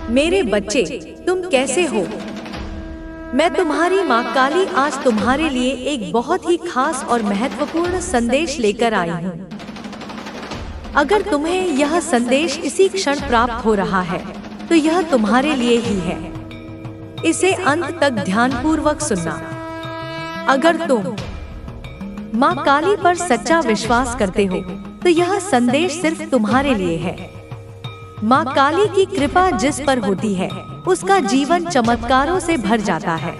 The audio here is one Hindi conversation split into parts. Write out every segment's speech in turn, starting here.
मेरे बच्चे, तुम कैसे हो? मैं तुम्हारी माँ काली आज तुम्हारे लिए एक बहुत ही खास और महत्वपूर्ण संदेश लेकर आई हूँ। अगर तुम्हें यह संदेश इसी क्षण प्राप्त हो रहा है, तो यह तुम्हारे लिए ही है। इसे अंत तक ध्यानपूर्वक सुनना। अगर तुम माँ काली पर सच्चा विश्वास करते हो, तो यह संदेश सिर्फ तुम्हारे लिए है। माँ काली की कृपा जिस पर होती है, उसका जीवन चमत्कारों से भर जाता है।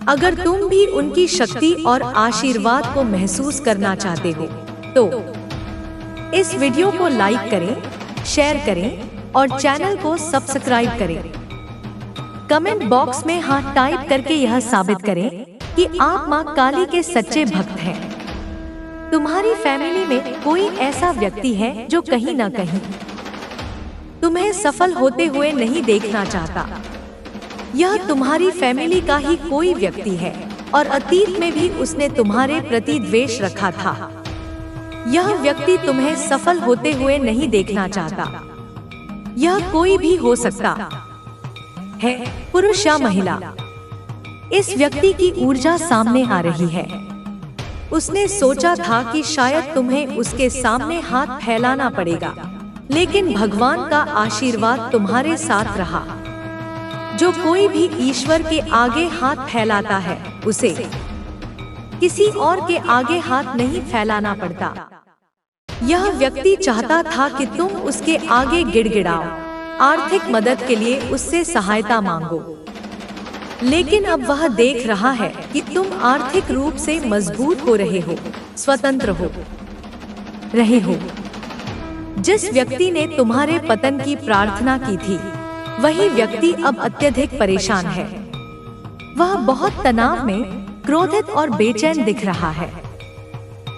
अगर तुम भी उनकी शक्ति और आशीर्वाद को महसूस करना चाहते हो, तो इस वीडियो को लाइक करें, शेयर करें और चैनल को सब्सक्राइब करें। कमेंट बॉक्स में हाँ टाइप करके यह साबित करें कि आप माँ काली के सच्चे भक्त हैं। तुम्हारी फैमिली में कोई ऐसा व्यक्ति है जो कहीं ना कहीं तुम्हें सफल होते हुए नहीं देखना चाहता। यह तुम्हारी फैमिली का ही कोई व्यक्ति है और अतीत में भी उसने तुम्हारे प्रति द्वेष रखा था। यह व्यक्ति तुम्हें सफल होते हुए नहीं देखना चाहता। यह कोई भी हो सकता है, पुरुष या महिला। इस व्यक्ति की ऊर्जा सामने आ रही है। उसने सोचा था कि शायद तुम्हें उसके सामने हाथ फैलाना पड़ेगा, लेकिन भगवान का आशीर्वाद तुम्हारे साथ रहा। जो कोई भी ईश्वर के आगे हाथ फैलाता है, उसे किसी और के आगे हाथ नहीं फैलाना पड़ता। यह व्यक्ति चाहता था कि तुम उसके आगे गिड़गिड़ाओ, आर्थिक मदद के लिए उससे सहायता मांगो। लेकिन अब वह देख रहा है कि तुम आर्थिक रूप से मजबूत हो रहे हो, स्वतंत्र हो रहे हो। जिस व्यक्ति ने तुम्हारे पतन की प्रार्थना की थी, वही व्यक्ति अब अत्यधिक परेशान है। वह बहुत तनाव में, क्रोधित और बेचैन दिख रहा है।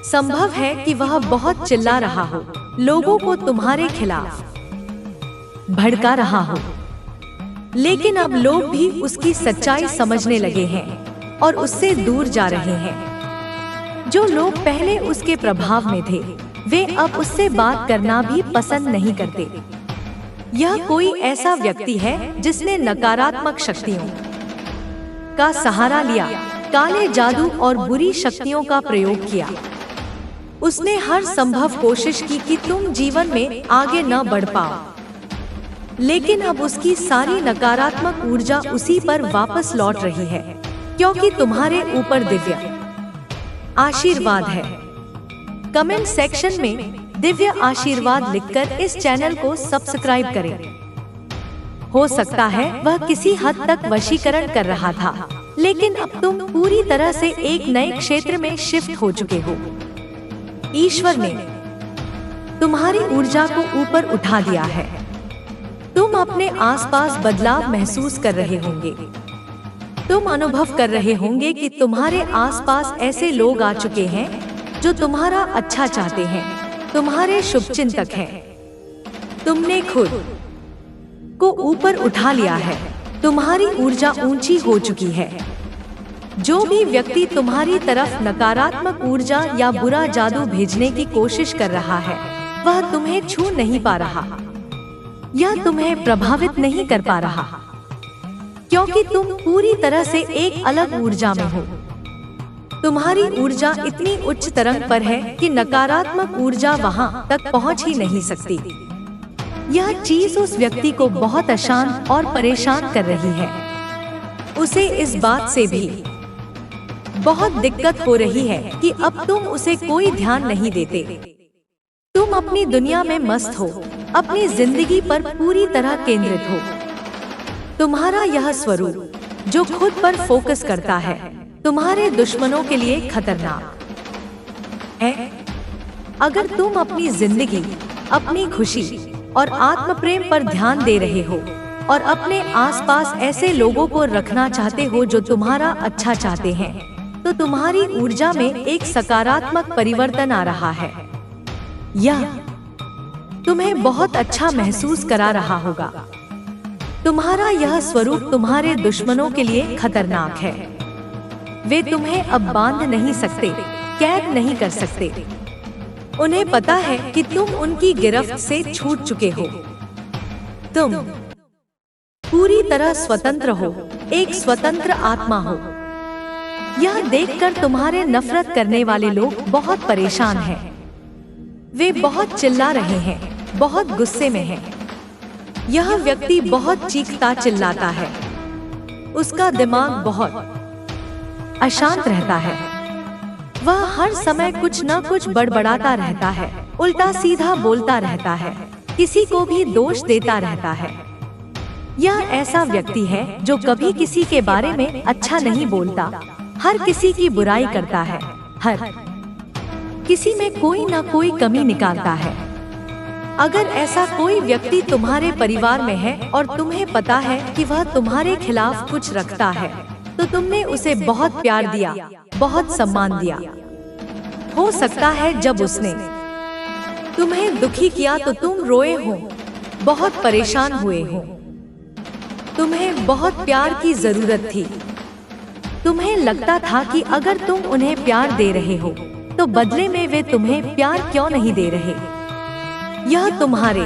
संभव है कि वह बहुत चिल्ला रहा हो, लोगों को तुम्हारे खिलाफ भड़का रहा हो। लेकिन अब लोग भी उसकी सच्चाई समझने लगे हैं और उससे दूर जा रहे हैं। जो लोग पहले उसके प्रभाव में थे, वे अब उससे बात करना भी पसंद नहीं करते। यह कोई ऐसा व्यक्ति है जिसने नकारात्मक शक्तियों का सहारा लिया, काले जादू और बुरी शक्तियों का प्रयोग किया। उसने हर संभव कोशिश की कि तुम जीवन में आगे न बढ़ पाओ। लेकिन अब उसकी सारी नकारात्मक ऊर्जा उसी पर वापस लौट रही है, क्योंकि तुम्हारे ऊपर दिव्य आशीर्वाद है। कमेंट सेक्शन में दिव्य आशीर्वाद लिखकर इस चैनल को सब्सक्राइब करें। हो सकता है वह किसी हद तक वशीकरण कर रहा था, लेकिन अब तुम पूरी तरह से एक नए क्षेत्र में शिफ्ट हो चुके हो। ईश्वर ने तुम्हारी ऊर्जा को ऊपर उठा दिया है। तुम अपने आसपास बदलाव महसूस कर रहे होंगे। तुम अनुभव कर रहे होंगे कि तुम्हारे आसपास ऐसे लोग आ चुके हैं जो तुम्हारा अच्छा चाहते हैं, तुम्हारे शुभचिंतक हैं। तुमने खुद को ऊपर उठा लिया है, तुम्हारी ऊर्जा ऊंची हो चुकी है। जो भी व्यक्ति तुम्हारी तरफ नकारात्मक ऊर्जा या बुरा जादू भेजने की कोशिश कर रहा है, वह तुम्हें छू नहीं पा रहा या तुम्हें प्रभावित नहीं कर पा रहा, क्योंकि तुम पूरी तरह से एक अलग ऊर्जा में हो। तुम्हारी ऊर्जा इतनी उच्च तरंग पर है कि नकारात्मक ऊर्जा वहां तक पहुंच ही नहीं सकती। यह चीज उस व्यक्ति को बहुत अशांत और परेशान कर रही है। उसे इस बात से भी बहुत दिक्कत हो रही है कि अब तुम उसे कोई ध्यान नहीं देते। तुम अपनी दुनिया में मस्त हो, अपनी जिंदगी पर पूरी तरह केंद्रित हो। तुम्हारा यह स्वरूप जो खुद पर फोकस करता है, तुम्हारे दुश्मनों के लिए खतरनाक है। अगर तुम अपनी जिंदगी, अपनी खुशी और आत्म प्रेम पर ध्यान दे रहे हो और अपने आसपास ऐसे लोगों को रखना चाहते हो जो तुम्हारा अच्छा चाहते हैं, तो तुम्हारी ऊर्जा में एक सकारात्मक परिवर्तन आ रहा है। यह तुम्हें बहुत अच्छा महसूस करा रहा होगा। तुम्हारा यह स्वरूप तुम्हारे दुश्मनों के लिए खतरनाक है। वे तुम्हें अब बांध नहीं सकते, कैद नहीं कर सकते। उन्हें पता है कि तुम उनकी गिरफ्त से छूट चुके हो। तुम पूरी तरह स्वतंत्र हो, एक स्वतंत्र आत्मा हो। यह देखकर तुम्हारे नफरत करने वाले लोग बहुत परेशान हैं। वे बहुत चिल्ला रहे हैं, बहुत गुस्से में हैं। यह व्यक्ति बहुत चीखता चिल्लाता है। उसका दिमाग बहुत अशांत रहता है। वह हर समय कुछ न कुछ बड़बड़ाता रहता है, उल्टा सीधा बोलता रहता है, किसी को भी दोष देता रहता है। यह ऐसा व्यक्ति है जो कभी किसी के बारे में अच्छा नहीं बोलता, हर किसी की बुराई करता है, हर किसी में कोई न कोई कमी निकालता है। अगर ऐसा कोई व्यक्ति तुम्हारे परिवार में है और तुम्हें पता है कि वह तुम्हारे खिलाफ कुछ रखता है, तो तुमने उसे बहुत प्यार दिया, बहुत सम्मान दिया। हो सकता है जब उसने तुम्हें दुखी किया तो तुम रोए हो, बहुत परेशान हुए हो। तुम्हें बहुत प्यार की जरूरत थी। तुम्हें लगता था कि अगर तुम उन्हें प्यार दे रहे हो तो बदले में वे तुम्हें प्यार क्यों नहीं दे रहे। यह तुम्हारे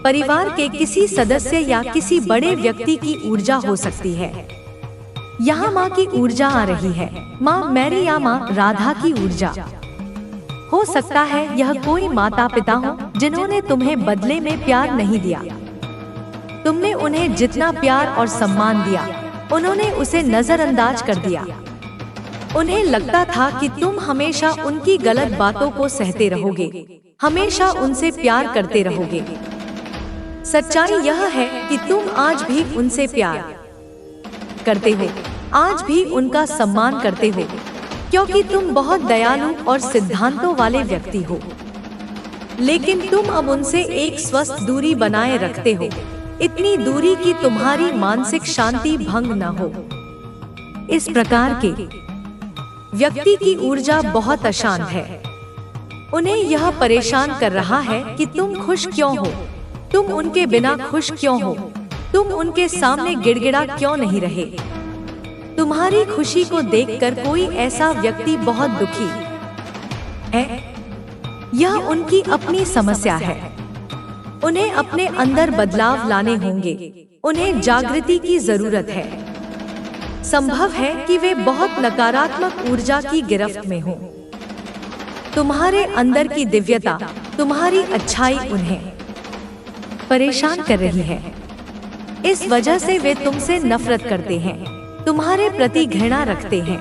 परिवार के किसी सदस्य या किसी बड़े व्यक्ति की ऊर्जा हो सकती है। यहाँ माँ की ऊर्जा आ रही है, माँ मैरी या माँ राधा की ऊर्जा। हो सकता है यह कोई माता पिता हो जिन्होंने तुम्हें बदले में प्यार नहीं दिया। तुमने उन्हें जितना प्यार और सम्मान दिया, उन्होंने उसे नजरअंदाज कर दिया। उन्हें लगता था कि तुम हमेशा उनकी गलत बातों को सहते रहोगे, हमेशा उनसे प्यार करते रहोगे। सच्चाई यह है कि तुम आज भी उनसे प्यार करते हो, आज भी उनका सम्मान करते हो, क्योंकि तुम बहुत दयालु और सिद्धांतों वाले व्यक्ति हो। लेकिन तुम अब उनसे एक स्वस्थ दूरी बनाए रखते हो, इतनी दूरी कि तुम्हारी मानसिक शांति भंग न हो। इस प्रकार के व्यक्ति की ऊर्जा बहुत अशांत है। उन्हें यह परेशान कर रहा है कि तुम खुश क्यों हो, तुम उनके बिना खुश क्यों हो, तुम उनके सामने गिड़गिड़ा क्यों नहीं रहे। तुम्हारी खुशी को देखकर कोई ऐसा व्यक्ति बहुत दुखी है। यह उनकी अपनी समस्या है। उन्हें अपने अंदर बदलाव लाने होंगे, उन्हें जागृति की जरूरत है। संभव है कि वे बहुत नकारात्मक ऊर्जा की गिरफ्त में हों। तुम्हारे अंदर की दिव्यता, तुम्हारी अच्छाई उन्हें परेशान कर रही है। इस वजह से वे तुमसे नफरत करते हैं, तुम्हारे प्रति घृणा रखते हैं।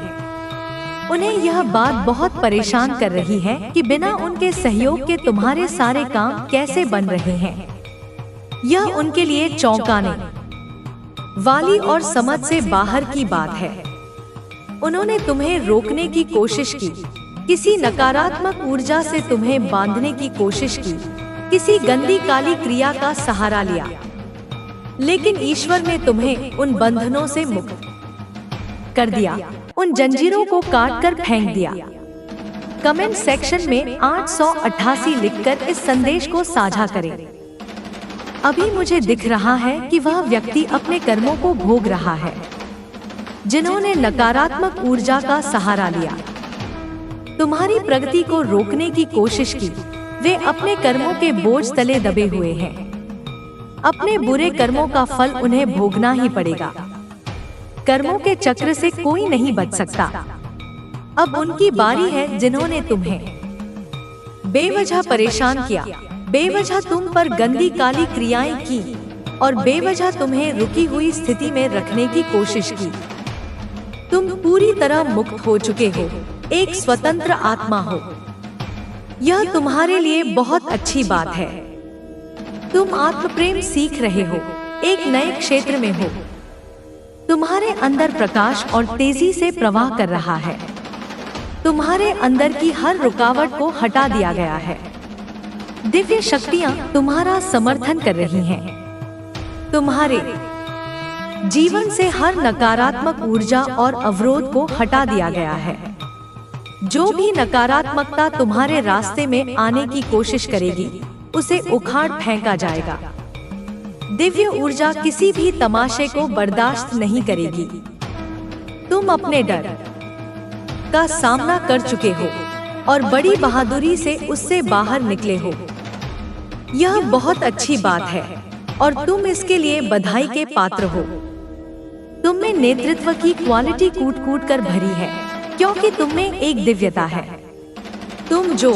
उन्हें यह बात बहुत परेशान कर रही है कि बिना उनके सहयोग के तुम्हारे सारे काम कैसे बन रहे हैं। यह उनके लिए चौंकाने वाली और समझ से बाहर की बात है। उन्होंने तुम्हें रोकने की कोशिश की, किसी नकारात्मक ऊर्जा से तुम्हें बांधने की कोशिश की, किसी गंदी काली क्रिया का सहारा लिया। लेकिन ईश्वर ने तुम्हें उन बंधनों से मुक्त कर दिया, उन जंजीरों को काट कर फेंक दिया। कमेंट सेक्शन में 888 लिखकर इस संदेश को साझा करें। अभी मुझे दिख रहा है कि वह व्यक्ति अपने कर्मों को भोग रहा है, जिन्होंने नकारात्मक ऊर्जा का सहारा लिया, तुम्हारी प्रगति को रोकने की कोशिश की। वे अपने कर्मों के बोझ तले दबे हुए हैं। अपने बुरे कर्मों का फल उन्हें भोगना ही पड़ेगा। कर्मों के चक्र से कोई नहीं बच सकता। अब उनकी बारी है जिन्होंने तुम्हें बेवजह परेशान किया, बेवजह तुम पर गंदी काली क्रियाएं की और बेवजह तुम्हें रुकी हुई स्थिति में रखने की कोशिश की। तुम पूरी तरह मुक्त हो चुके हो, एक स्वतंत्र आत्मा हो। यह तुम्हारे लिए बहुत अच्छी बात है। तुम आत्मप्रेम सीख रहे हो, एक नए क्षेत्र में हो। तुम्हारे अंदर प्रकाश और तेजी से प्रवाह कर रहा है। तुम्हारे अंदर की हर रुकावट को हटा दिया गया है। दिव्य शक्तियां तुम्हारा समर्थन कर रही हैं। तुम्हारे जीवन से हर नकारात्मक ऊर्जा और अवरोध को हटा दिया गया है। जो भी नकारात्मकता तुम्हारे रास्ते में आने की कोशिश करेगी, उसे उखाड़ फेंका जाएगा। दिव्य ऊर्जा किसी भी तमाशे को बर्दाश्त नहीं करेगी। तुम अपने डर का सामना कर चुके हो और बड़ी बहादुरी से उससे बाहर निकले हो। यह बहुत अच्छी बात है। और तुम इसके लिए बधाई के पात्र हो। तुम में नेतृत्व की क्वालिटी कूट कूट कर भरी है, क्योंकि तुम में एक दिव्यता है। तुम जो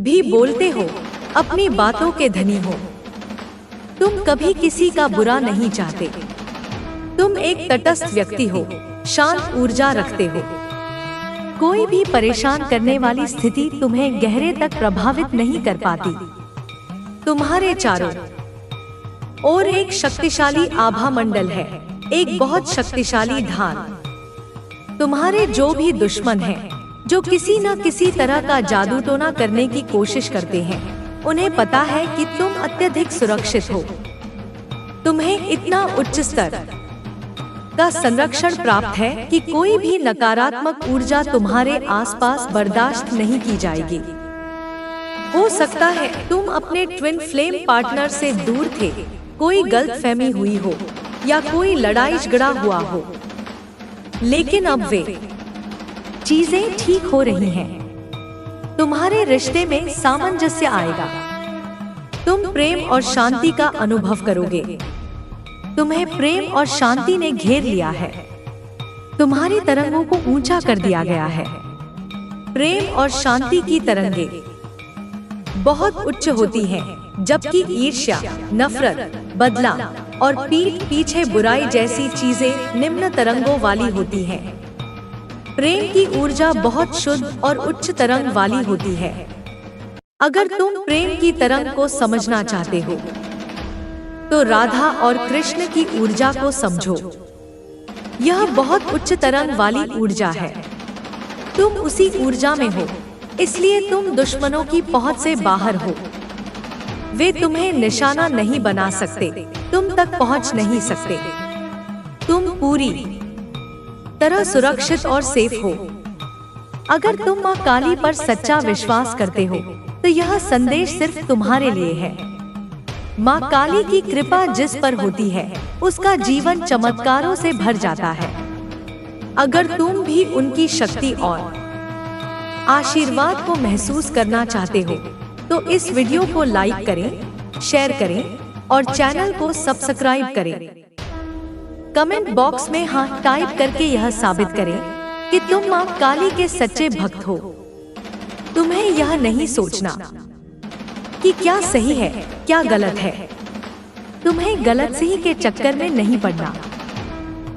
भी बोलते हो अपनी बातों के धनी हो। तुम कभी किसी का बुरा नहीं चाहते। तुम एक तटस्थ व्यक्ति हो, शांत ऊर्जा रखते हो। कोई भी परेशान करने वाली स्थिति तुम्हें गहरे तक प्रभावित नहीं कर पाती। तुम्हारे चारों ओर एक शक्तिशाली आभा मंडल है, एक बहुत शक्तिशाली धार। तुम्हारे जो भी दुश्मन हैं, जो किसी न किसी तरह का जादू टोना करने की कोशिश करते हैं, उन्हें पता है कि तुम अत्यधिक सुरक्षित हो। तुम्हें इतना उच्च स्तर का संरक्षण प्राप्त है कि कोई भी नकारात्मक ऊर्जा तुम्हारे आसपास बर्दाश्त नहीं की जाएगी। हो सकता है तुम अपने ट्विन फ्लेम पार्टनर से दूर थे, कोई गलतफहमी हुई हो या कोई लड़ाई झगड़ा हुआ हो, लेकिन अब वे चीजें ठीक हो रही हैं। तुम्हारे रिश्ते में सामंजस्य आएगा। तुम प्रेम और शांति का अनुभव करोगे। तुम्हें प्रेम और शांति ने घेर लिया है। तुम्हारी तरंगों को ऊंचा कर दिया गया है। प्रेम और शांति की तरंगे बहुत उच्च होती हैं, जबकि ईर्ष्या, नफरत, बदला और पीठ पीछे बुराई जैसी चीजें निम्न तरंगों वाली होती हैं। प्रेम की ऊर्जा बहुत शुद्ध और उच्च तरंग वाली होती है। अगर तुम प्रेम की तरंग को समझना चाहते हो, तो राधा और कृष्ण की ऊर्जा को समझो। यह बहुत उच्च तरंग वाली ऊर्जा है। तुम उसी ऊर्जा में हो, इसलिए तुम दुश्मनों की पहुंच से बाहर हो। वे तुम्हें निशाना नहीं बना सकते, तुम तक पहुंच नहीं सकते। तुम पूरी तरह सुरक्षित और सेफ हो। अगर तुम माँ काली पर सच्चा विश्वास करते हो, तो यह संदेश सिर्फ तुम्हारे लिए है। माँ काली की कृपा जिस पर होती है, उसका जीवन चमत्कारों से भर जाता है। अगर तुम भी उनकी शक्ति और आशीर्वाद को महसूस करना चाहते हो, तो इस वीडियो को लाइक करें, शेयर करें और चैनल को सब्सक्राइब करें। कमेंट बॉक्स में हाँ टाइप करके यह साबित करें कि तुम माँ काली के सच्चे भक्त हो। तुम्हें यह नहीं सोचना कि क्या सही है, क्या गलत है। तुम्हें गलत सही के चक्कर में नहीं पड़ना।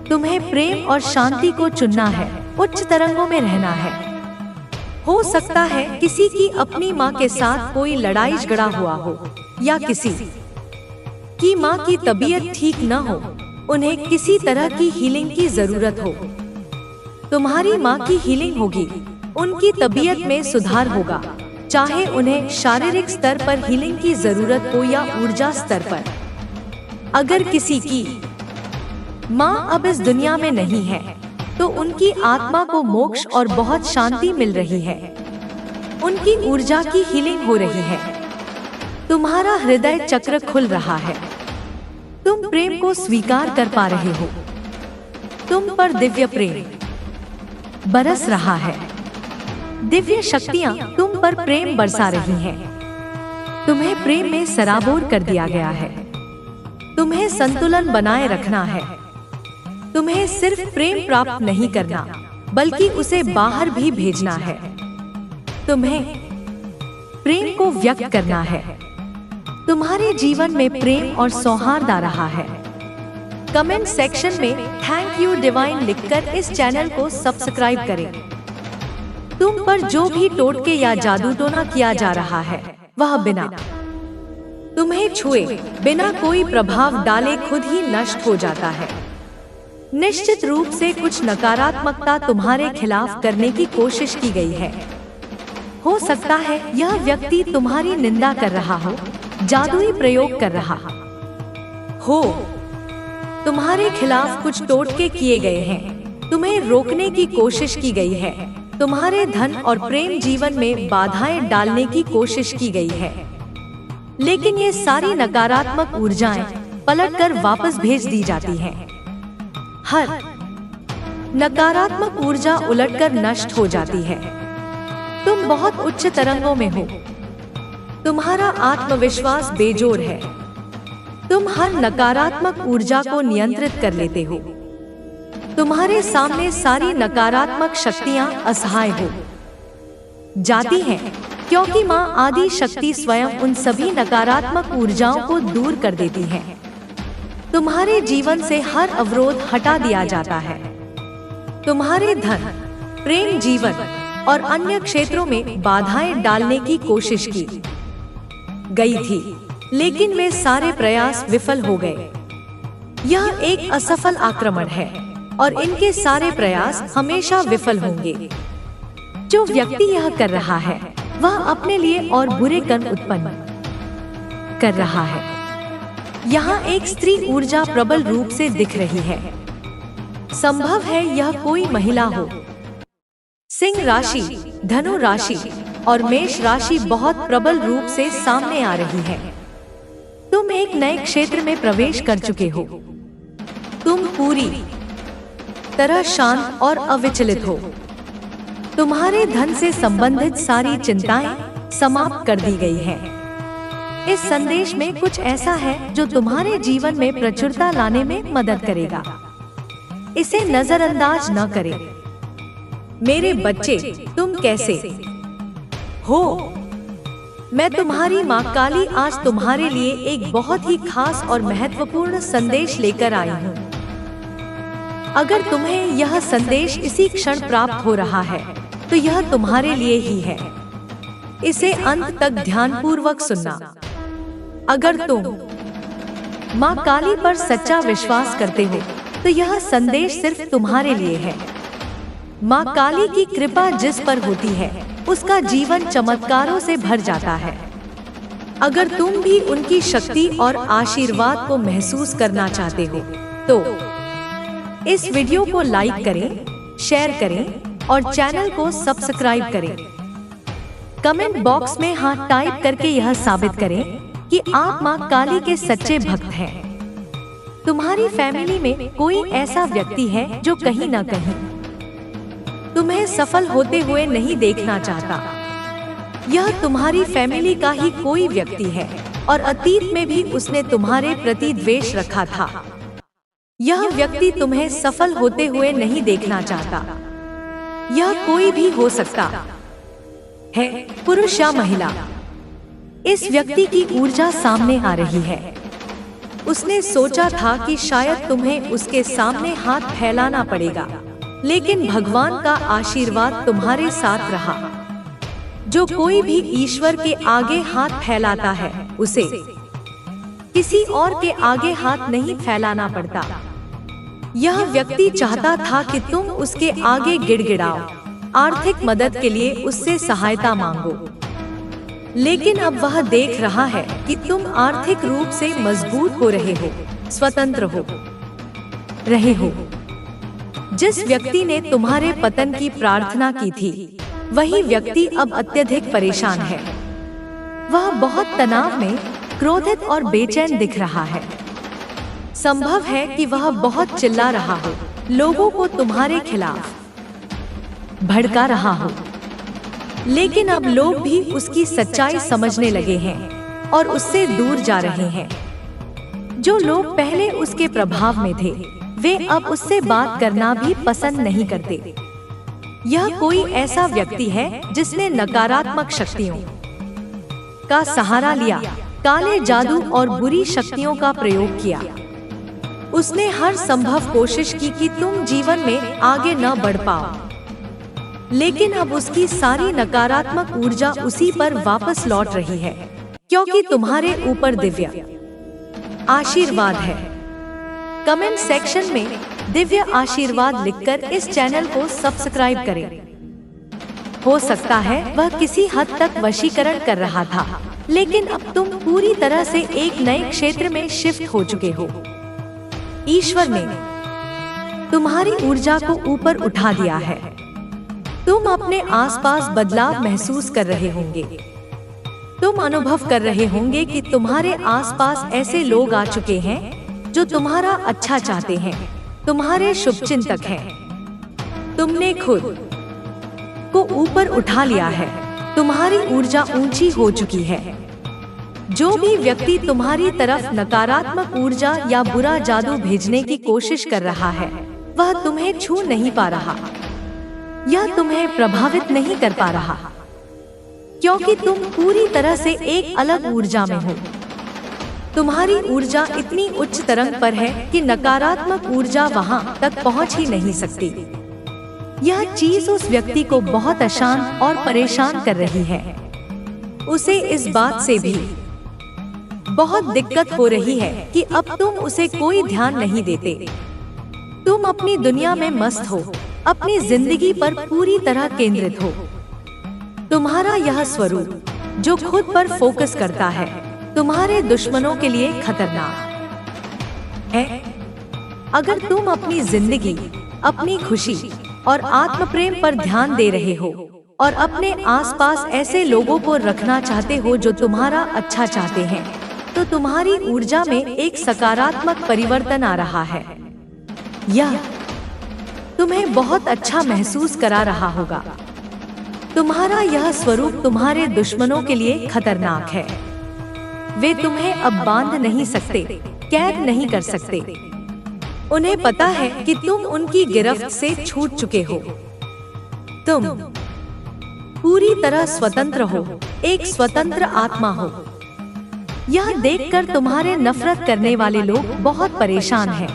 तुम्हें प्रेम और शांति को चुनना है, उच्च तरंगों में रहना है। हो सकता है किसी की अपनी माँ के साथ कोई लड़ाई झगड़ा हुआ हो, या किसी की माँ की तबीयत ठीक न हो, उन्हें किसी तरह की हीलिंग की जरूरत हो। तुम्हारी माँ की हीलिंग होगी, उनकी तबीयत में सुधार होगा, चाहे उन्हें शारीरिक स्तर पर हीलिंग की जरूरत हो या ऊर्जा स्तर पर। अगर किसी की माँ अब इस दुनिया में नहीं है, तो उनकी आत्मा को मोक्ष और बहुत शांति मिल रही है। उनकी ऊर्जा की हीलिंग हो रही है। तुम्हारा हृदय चक्र खुल रहा है। तुम प्रेम को स्वीकार कर पा रहे हो। तुम पर दिव्य प्रेम बरस रहा है। दिव्य शक्तियाँ तुम पर प्रेम बरसा रही हैं। तुम्हें प्रेम में सराबोर कर दिया गया है। तुम्हें संतुलन बनाए रखना है। तुम्हें सिर्फ प्रेम प्राप्त नहीं करना, बल्कि उसे बाहर भी भेजना है। तुम्हें प्रेम को व्यक्त करना है। तुम्हारे जीवन में प्रेम और सौहार्द आ रहा है। कमेंट सेक्शन में थैंक यू डिवाइन लिखकर इस चैनल को सब्सक्राइब करें। तुम पर जो भी टोटके या जादू टोना किया जा रहा है, वह बिना तुम्हें छुए, बिना कोई प्रभाव डाले खुद ही नष्ट हो जाता है। निश्चित रूप से कुछ नकारात्मकता तुम्हारे खिलाफ करने की कोशिश की गई है। हो सकता है यह व्यक्ति तुम्हारी निंदा कर रहा हो, जादुई प्रयोग कर रहा हो। तुम्हारे खिलाफ कुछ टोटके किए गए हैं। तुम्हें रोकने की कोशिश की गई है। तुम्हारे धन और प्रेम जीवन में बाधाएं डालने की कोशिश की गई है। लेकिन ये सारी नकारात्मक ऊर्जाएं पलटकर वापस भेज दी जाती हैं। हर नकारात्मक ऊर्जा उलटकर नष्ट हो जाती है। तुम बहुत उच्च तरंगों में हो। तुम्हारा आत्मविश्वास बेजोड़ है। तुम हर नकारात्मक ऊर्जा को नियंत्रित कर लेते हो। तुम्हारे सामने सारी नकारात्मक शक्तियां असहाय हो जाती हैं, क्योंकि माँ आदि शक्ति स्वयं उन सभी नकारात्मक ऊर्जाओं को दूर कर देती है। तुम्हारे जीवन से हर अवरोध हटा दिया जाता है। तुम्हारे धन, प्रेम जीवन और अन्य क्षेत्रों में बाधाएं डालने की कोशिश की गई थी, लेकिन वे सारे प्रयास विफल हो गए। यह एक असफल आक्रमण है और इनके सारे प्रयास हमेशा विफल होंगे। जो व्यक्ति यह कर रहा है वह अपने लिए और बुरे कर्म उत्पन्न कर रहा है। यहाँ एक स्त्री ऊर्जा प्रबल रूप से दिख रही है। संभव है यह कोई महिला हो। सिंह राशि, धनु राशि और मेष राशि बहुत प्रबल रूप से सामने आ रही है। तुम एक नए क्षेत्र में प्रवेश कर चुके हो। तुम पूरी तरह शांत और अविचलित हो। तुम्हारे धन से संबंधित सारी चिंताएं समाप्त कर दी गई हैं। इस संदेश में कुछ ऐसा है जो तुम्हारे जीवन में प्रचुरता लाने में मदद करेगा। इसे नजरअंदाज न करें। मेरे बच्चे, तुम कैसे हो? मैं तुम्हारी माँ काली आज तुम्हारे लिए एक बहुत ही खास और महत्वपूर्ण संदेश लेकर आई हूँ। अगर तुम्हें यह संदेश इसी क्षण प्राप्त हो रहा है तो यह तुम्हारे लिए ही है। इसे अंत तक ध्यानपूर्वक सुनना। अगर तुम माँ काली पर सच्चा विश्वास करते हो तो यह संदेश सिर्फ तुम्हारे लिए है। माँ काली की कृपा जिस पर होती है उसका जीवन चमत्कारों से भर जाता है। अगर तुम भी उनकी शक्ति और आशीर्वाद को महसूस करना चाहते हो तो इस वीडियो को लाइक करें, शेयर करें और चैनल को सब्सक्राइब करें। कमेंट बॉक्स में हाँ टाइप करके यह साबित करें कि आप माँ काली के सच्चे भक्त हैं। तुम्हारी फैमिली में कोई ऐसा व्यक्ति है जो कहीं न कहीं तुम्हें सफल होते हुए नहीं देखना चाहता। यह तुम्हारी फैमिली का ही कोई व्यक्ति है और अतीत में भी उसने तुम्हारे प्रति द्वेष रखा था। यह व्यक्ति तुम्हें सफल होते हुए नहीं देखना चाहता। यह कोई भी हो सकता है, पुरुष या महिला। इस व्यक्ति की ऊर्जा सामने आ रही है। उसने सोचा था कि शायद तुम्हें उसके सामने हाथ फैलाना पड़ेगा, लेकिन भगवान का आशीर्वाद तुम्हारे साथ रहा। जो कोई भी ईश्वर के आगे हाथ फैलाता है उसे किसी और के आगे हाथ नहीं फैलाना पड़ता। यह व्यक्ति चाहता था कि तुम उसके आगे गिड़गिड़ाओ, आर्थिक मदद के लिए उससे सहायता मांगो, लेकिन अब वह देख रहा है कि तुम आर्थिक रूप से मजबूत हो रहे हो, स्वतंत्र हो रहे हो। जिस व्यक्ति ने तुम्हारे पतन की प्रार्थना की थी वही व्यक्ति अब अत्यधिक परेशान है। वह बहुत तनाव में, क्रोधित और बेचैन दिख रहा है। संभव है कि वह बहुत चिल्ला रहा हो, लोगों को तुम्हारे खिलाफ भड़का रहा हो, लेकिन अब लोग भी उसकी सच्चाई समझने लगे हैं और उससे दूर जा रहे हैं। जो लोग पहले उसके प्रभाव में थे वे अब उससे बात करना भी पसंद नहीं करते। यह कोई ऐसा व्यक्ति है जिसने नकारात्मक शक्तियों का सहारा लिया, काले जादू और बुरी शक्तियों का प्रयोग किया। उसने हर संभव कोशिश की कि तुम जीवन में आगे न बढ़ पाओ, लेकिन अब उसकी सारी नकारात्मक ऊर्जा उसी पर वापस लौट रही है, क्योंकि तुम्हारे ऊपर दिव्य आशीर्वाद है। कमेंट सेक्शन में दिव्य आशीर्वाद लिखकर इस चैनल को सब्सक्राइब करें। हो सकता है वह किसी हद तक वशीकरण कर रहा था, लेकिन अब तुम पूरी तरह से एक नए क्षेत्र में शिफ्ट हो चुके हो। ईश्वर ने तुम्हारी ऊर्जा को ऊपर उठा दिया है। तुम अपने आसपास बदलाव महसूस कर रहे होंगे। तुम अनुभव कर रहे होंगे कि तुम्हारे आसपास ऐसे लोग आ चुके हैं जो तुम्हारा अच्छा चाहते हैं, तुम्हारे शुभचिंतक हैं। तुमने खुद को ऊपर उठा लिया है, तुम्हारी ऊर्जा ऊंची हो चुकी है। जो भी व्यक्ति तुम्हारी तरफ नकारात्मक ऊर्जा या बुरा जादू भेजने की कोशिश कर रहा है, वह तुम्हें छू नहीं पा रहा या तुम्हें प्रभावित नहीं कर पा रहा, क्योंकि तुम पूरी तरह से एक अलग ऊर्जा में हो। तुम्हारी ऊर्जा इतनी उच्च तरंग पर है कि नकारात्मक ऊर्जा वहां तक पहुंच ही नहीं सकती। यह चीज उस व्यक्ति को बहुत अशांत और परेशान कर रही है। उसे इस बात से भी बहुत दिक्कत हो रही है कि अब तुम उसे कोई ध्यान नहीं देते। तुम अपनी दुनिया में मस्त हो, अपनी जिंदगी पर पूरी तरह केंद्रित हो। तुम्हारा यह स्वरूप जो खुद पर फोकस करता है, तुम्हारे दुश्मनों के लिए खतरनाक है। अगर तुम अपनी जिंदगी, अपनी खुशी और आत्म प्रेम पर ध्यान दे रहे हो और अपने आसपास ऐसे लोगों को रखना चाहते हो जो तुम्हारा अच्छा चाहते हैं, तो तुम्हारी ऊर्जा में एक सकारात्मक परिवर्तन आ रहा है। यह तुम्हें बहुत अच्छा महसूस करा रहा होगा। तुम्हारा यह स्वरूप तुम्हारे दुश्मनों के लिए खतरनाक है। वे तुम्हें अब बांध नहीं सकते, कैद नहीं कर सकते। उन्हें पता है कि तुम उनकी गिरफ्त से छूट चुके हो। तुम पूरी तरह स्वतंत्र हो, एक स्वतंत्र आत्मा हो। यह देखकर तुम्हारे नफरत करने वाले लोग बहुत परेशान हैं।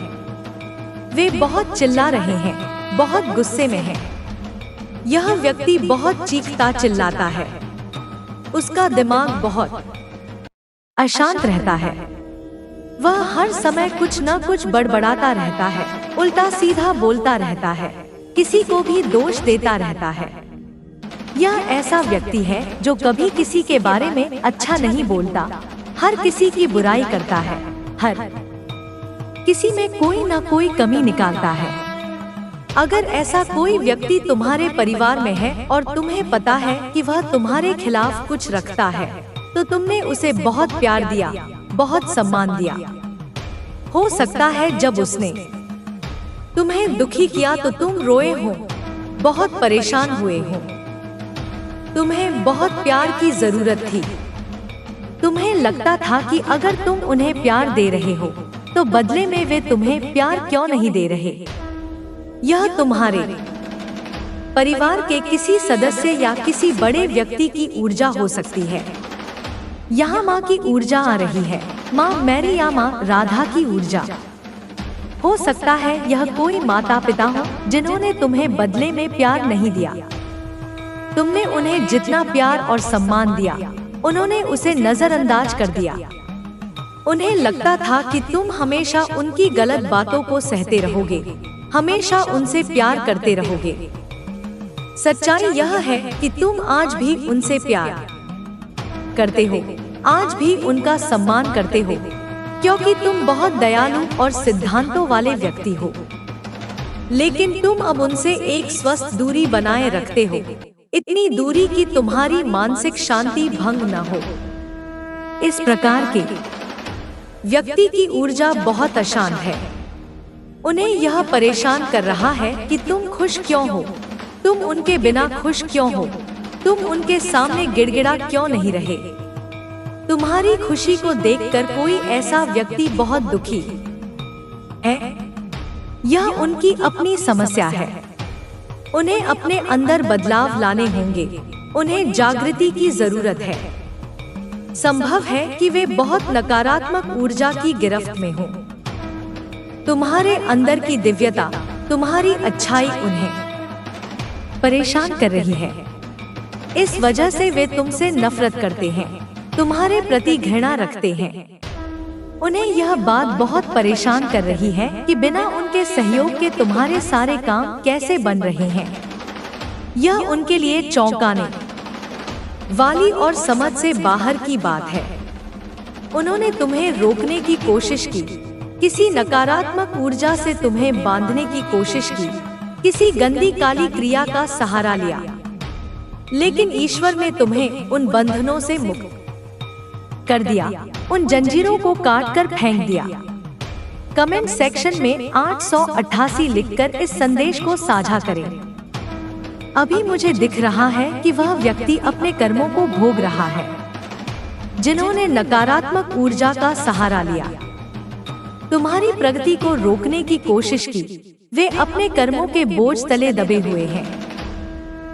वे बहुत चिल्ला रहे हैं, बहुत गुस्से में हैं। यह व्यक्ति बहुत चीखता चिल्लाता है। उसका दिमाग बहुत अशांत रहता है। वह हर समय कुछ न कुछ बड़बड़ाता रहता है, उल्टा सीधा बोलता रहता है, किसी को भी दोष देता रहता है। यह ऐसा व्यक्ति है जो कभी किसी के बारे में अच्छा नहीं बोलता, हर किसी की बुराई करता है, हर किसी में कोई न कोई कमी निकालता है। अगर ऐसा कोई व्यक्ति तुम्हारे परिवार में है और तुम्हें पता है कि वह तुम्हारे खिलाफ कुछ रखता है, तो तुमने उसे बहुत प्यार दिया, बहुत सम्मान दिया। हो सकता है जब उसने तुम्हें दुखी किया तो तुम रोए हो, बहुत परेशान हुए हो। तुम्हें बहुत प्यार की जरूरत थी। तुम्हें लगता था कि अगर तुम उन्हें प्यार दे रहे हो तो बदले में वे तुम्हें प्यार क्यों नहीं दे रहे। यह तुम्हारे परिवार के किसी सदस्य या किसी बड़े व्यक्ति की ऊर्जा हो सकती है। यहाँ माँ की ऊर्जा आ रही है, माँ मैरी या माँ राधा की ऊर्जा। हो सकता है यह कोई माता पिता हो जिन्होंने तुम्हें बदले में प्यार नहीं दिया। तुमने उन्हें जितना प्यार और सम्मान दिया, उन्होंने उसे नजरअंदाज कर दिया। उन्हें लगता था कि तुम हमेशा उनकी गलत बातों को सहते रहोगे, हमेशा उनसे प्यार करते रहोगे। सच्चाई यह है कि तुम आज भी उनसे प्यार करते हो, आज भी उनका सम्मान करते हो, क्योंकि तुम बहुत दयालु और सिद्धांतों वाले व्यक्ति हो। लेकिन तुम अब उनसे एक स्वस्थ दूरी बनाए रखते हो, इतनी दूरी कि तुम्हारी मानसिक शांति भंग न हो। इस प्रकार के व्यक्ति की ऊर्जा बहुत अशांत है। उन्हें यह परेशान कर रहा है कि तुम खुश क्यों हो, तुम उनके बिना खुश क्यों हो, तुम उनके सामने गिड़गिड़ा क्यों नहीं रहे। तुम्हारी खुशी को देखकर कोई ऐसा व्यक्ति बहुत दुखी है। यह उनकी अपनी समस्या है। उन्हें अपने अंदर बदलाव लाने होंगे, उन्हें जागृति की जरूरत है। संभव है कि वे बहुत नकारात्मक ऊर्जा की गिरफ्त में हो। तुम्हारे अंदर की दिव्यता, तुम्हारी अच्छाई उन्हें परेशान कर रही है। इस वजह से वे तुमसे नफरत करते हैं, तुम्हारे प्रति घृणा रखते हैं। उन्हें यह बात बहुत परेशान कर रही है कि बिना उनके सहयोग के तुम्हारे सारे काम कैसे बन रहे हैं। यह उनके लिए चौंकाने वाली और समझ से बाहर की बात है। उन्होंने तुम्हें रोकने की कोशिश की, किसी नकारात्मक ऊर्जा से तुम्हें बांधने की कोशिश की, किसी गंदी काली क्रिया का सहारा लिया, लेकिन ईश्वर ने तुम्हें उन बंधनों से मुक्त कर दिया, उन जंजीरों को काट कर फेंक दिया। कमेंट सेक्शन में 888 लिखकर इस संदेश को साझा करें। अभी मुझे दिख रहा है कि वह व्यक्ति अपने कर्मों को भोग रहा है। जिन्होंने नकारात्मक ऊर्जा का सहारा लिया, तुम्हारी प्रगति को रोकने की कोशिश की। वे अपने कर्मों के बोझ तले दबे हुए हैं।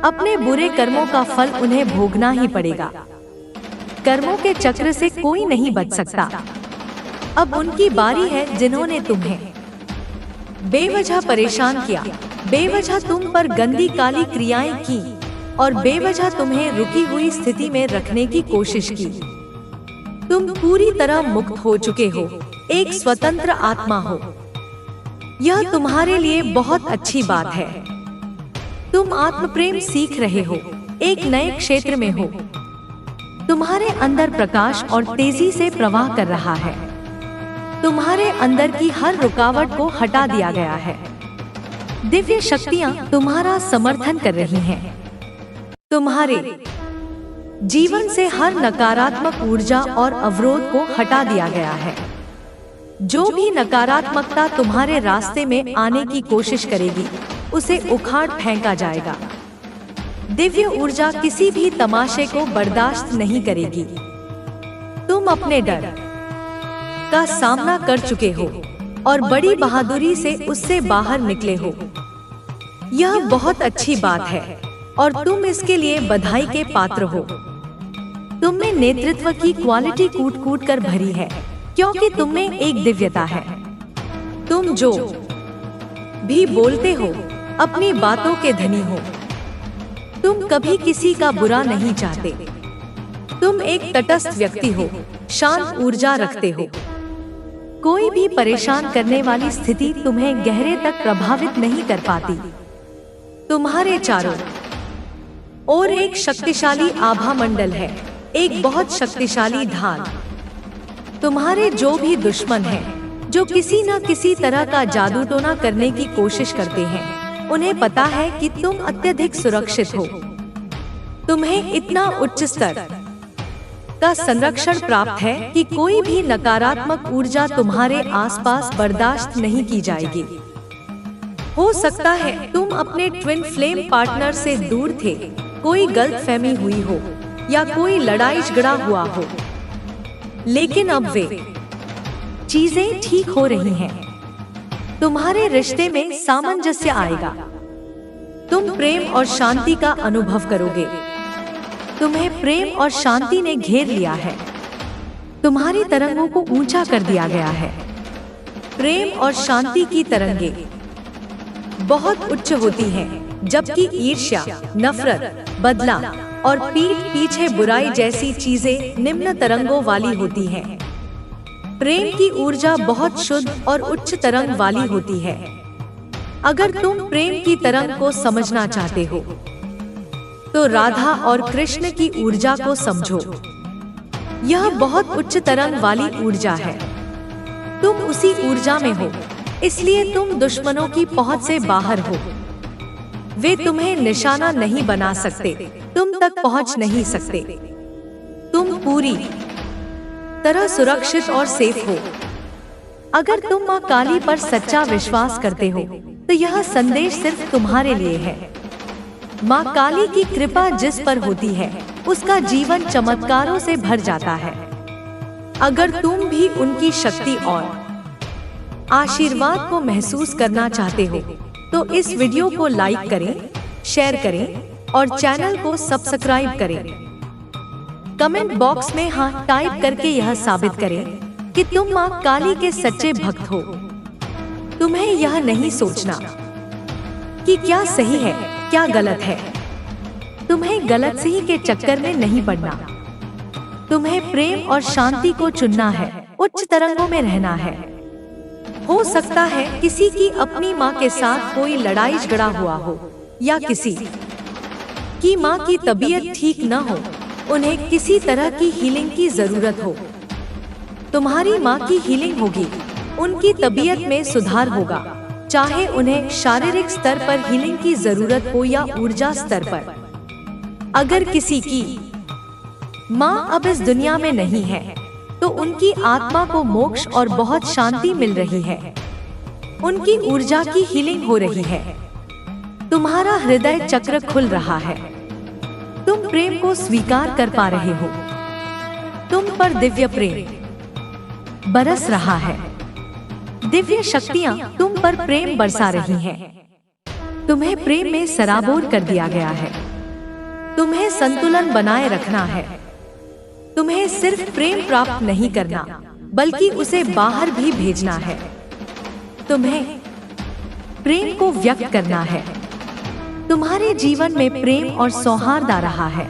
अपने बुरे कर्मों का फल उन्हें भोगना ही पड़ेगा। कर्मों के चक्र से कोई नहीं बच सकता। अब उनकी बारी है जिन्होंने तुम्हें बेवजह परेशान किया, बेवजह तुम पर गंदी काली क्रियाएं की और बेवजह तुम्हें रुकी हुई स्थिति में रखने की कोशिश की। तुम पूरी तरह मुक्त हो चुके हो, एक स्वतंत्र आत्मा हो। यह तुम्हारे लिए बहुत अच्छी बात है। तुम आत्म प्रेम सीख रहे हो, एक नए क्षेत्र में हो। तुम्हारे अंदर प्रकाश और तेजी से प्रवाह कर रहा है। तुम्हारे अंदर की हर रुकावट को हटा दिया गया है। दिव्य शक्तियां तुम्हारा समर्थन कर रही हैं। तुम्हारे जीवन से हर नकारात्मक ऊर्जा और अवरोध को हटा दिया गया है। जो भी नकारात्मकता तुम्हारे रास्ते में आने की कोशिश करेगी, उसे उखाड़ फेंका जाएगा। दिव्य ऊर्जा किसी भी तमाशे को बर्दाश्त नहीं करेगी। तुम अपने डर का सामना कर चुके हो और बड़ी बहादुरी से उससे बाहर निकले हो। यह बहुत अच्छी बात है और तुम इसके लिए बधाई के पात्र हो। तुम में नेतृत्व की क्वालिटी कूट कूट कर भरी है, क्योंकि तुम में एक दिव्यता है। तुम जो भी बोलते हो, अपनी बातों के धनी हो। तुम कभी किसी का बुरा नहीं चाहते। तुम एक तटस्थ व्यक्ति हो, शांत ऊर्जा रखते हो। कोई भी परेशान करने वाली स्थिति तुम्हें गहरे तक प्रभावित नहीं कर पाती। तुम्हारे चारों ओर एक शक्तिशाली आभा मंडल है, एक बहुत शक्तिशाली ढाल। तुम्हारे जो भी दुश्मन हैं, जो किसी न किसी तरह का जादू टोना करने की कोशिश करते हैं, उन्हें पता है कि तुम अत्यधिक सुरक्षित हो। तुम्हें इतना उच्च स्तर का संरक्षण प्राप्त है कि कोई भी नकारात्मक ऊर्जा तुम्हारे आसपास बर्दाश्त नहीं की जाएगी। हो सकता है तुम अपने ट्विन फ्लेम पार्टनर से दूर थे, कोई गलतफहमी हुई हो या कोई लड़ाई झगड़ा हुआ हो, लेकिन अब वे चीजें ठीक हो रही हैं। तुम्हारे रिश्ते में सामंजस्य आएगा। तुम प्रेम और शांति का अनुभव करोगे। तुम्हें प्रेम और शांति ने घेर लिया है। तुम्हारी तरंगों को ऊंचा कर दिया गया है। प्रेम और शांति की तरंगे बहुत उच्च होती हैं, जबकि ईर्ष्या, नफरत, बदला और पीठ पीछे बुराई जैसी चीजें निम्न तरंगों वाली होती हैं। प्रेम की ऊर्जा बहुत शुद्ध और उच्च तरंग वाली होती है। अगर तुम प्रेम की तरंग को समझना चाहते हो, तो राधा और कृष्ण की ऊर्जा को समझो। यह बहुत उच्च तरंग वाली ऊर्जा है। तुम उसी ऊर्जा में हो, इसलिए तुम दुश्मनों की पहुंच से बाहर हो। वे तुम्हें निशाना नहीं बना सकते, तुम तक पहुंच नहीं सकते। तुम पूरी तरह सुरक्षित और सेफ हो। अगर तुम माँ काली पर सच्चा विश्वास करते हो, तो यह संदेश सिर्फ तुम्हारे लिए है। माँ काली की कृपा जिस पर होती है, उसका जीवन चमत्कारों से भर जाता है। अगर तुम भी उनकी शक्ति और आशीर्वाद को महसूस करना चाहते हो, तो इस वीडियो को लाइक करें, शेयर करें और चैनल को सब्सक्राइब करें। कमेंट बॉक्स में हाँ टाइप करके यह साबित करें कि तुम माँ काली के सच्चे भक्त हो। तुम्हें यह नहीं सोचना कि क्या सही है, क्या गलत है। तुम्हें गलत सही के चक्कर में नहीं पड़ना। तुम्हें प्रेम और शांति को चुनना है, उच्च तरंगों में रहना है। हो सकता है किसी की अपनी माँ के साथ कोई लड़ाई झगड़ा हुआ हो या किसी की माँ की तबीयत ठीक न हो, उन्हें किसी तरह की हीलिंग की जरूरत हो। तुम्हारी माँ की हीलिंग होगी, उनकी तबीयत में सुधार होगा, चाहे उन्हें शारीरिक स्तर पर हीलिंग की जरूरत हो या ऊर्जा स्तर पर। अगर किसी की माँ अब इस दुनिया में नहीं है, तो उनकी आत्मा को मोक्ष और बहुत शांति मिल रही है। उनकी ऊर्जा की हीलिंग हो रही है। तुम्हारा हृदय चक्र खुल रहा है। तुम प्रेम को स्वीकार कर पा रहे हो। तुम पर दिव्य प्रेम बरस रहा है। दिव्य शक्तियाँ तुम पर प्रेम बरसा रही हैं। तुम्हें प्रेम में सराबोर कर दिया गया है। तुम्हें संतुलन बनाए रखना है। तुम्हें सिर्फ प्रेम प्राप्त नहीं करना, बल्कि उसे बाहर भी भेजना है। तुम्हें प्रेम को व्यक्त करना है। तुम्हारे जीवन में प्रेम और सौहार्द आ रहा है।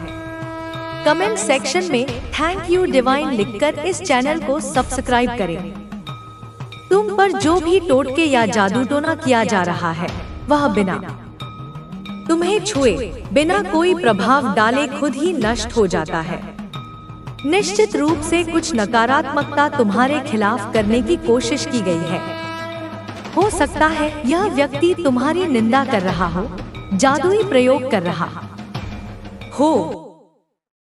कमेंट सेक्शन में थैंक यू डिवाइन लिखकर इस चैनल को सब्सक्राइब करें। तुम पर जो भी टोटके या जादू टोना किया जा रहा है, वह बिना तुम्हें छुए, बिना कोई प्रभाव डाले खुद ही नष्ट हो जाता है। निश्चित रूप से कुछ नकारात्मकता तुम्हारे खिलाफ करने की कोशिश की गई है। हो सकता है यह व्यक्ति तुम्हारी निंदा कर रहा हो, जादुई प्रयोग कर रहा हो,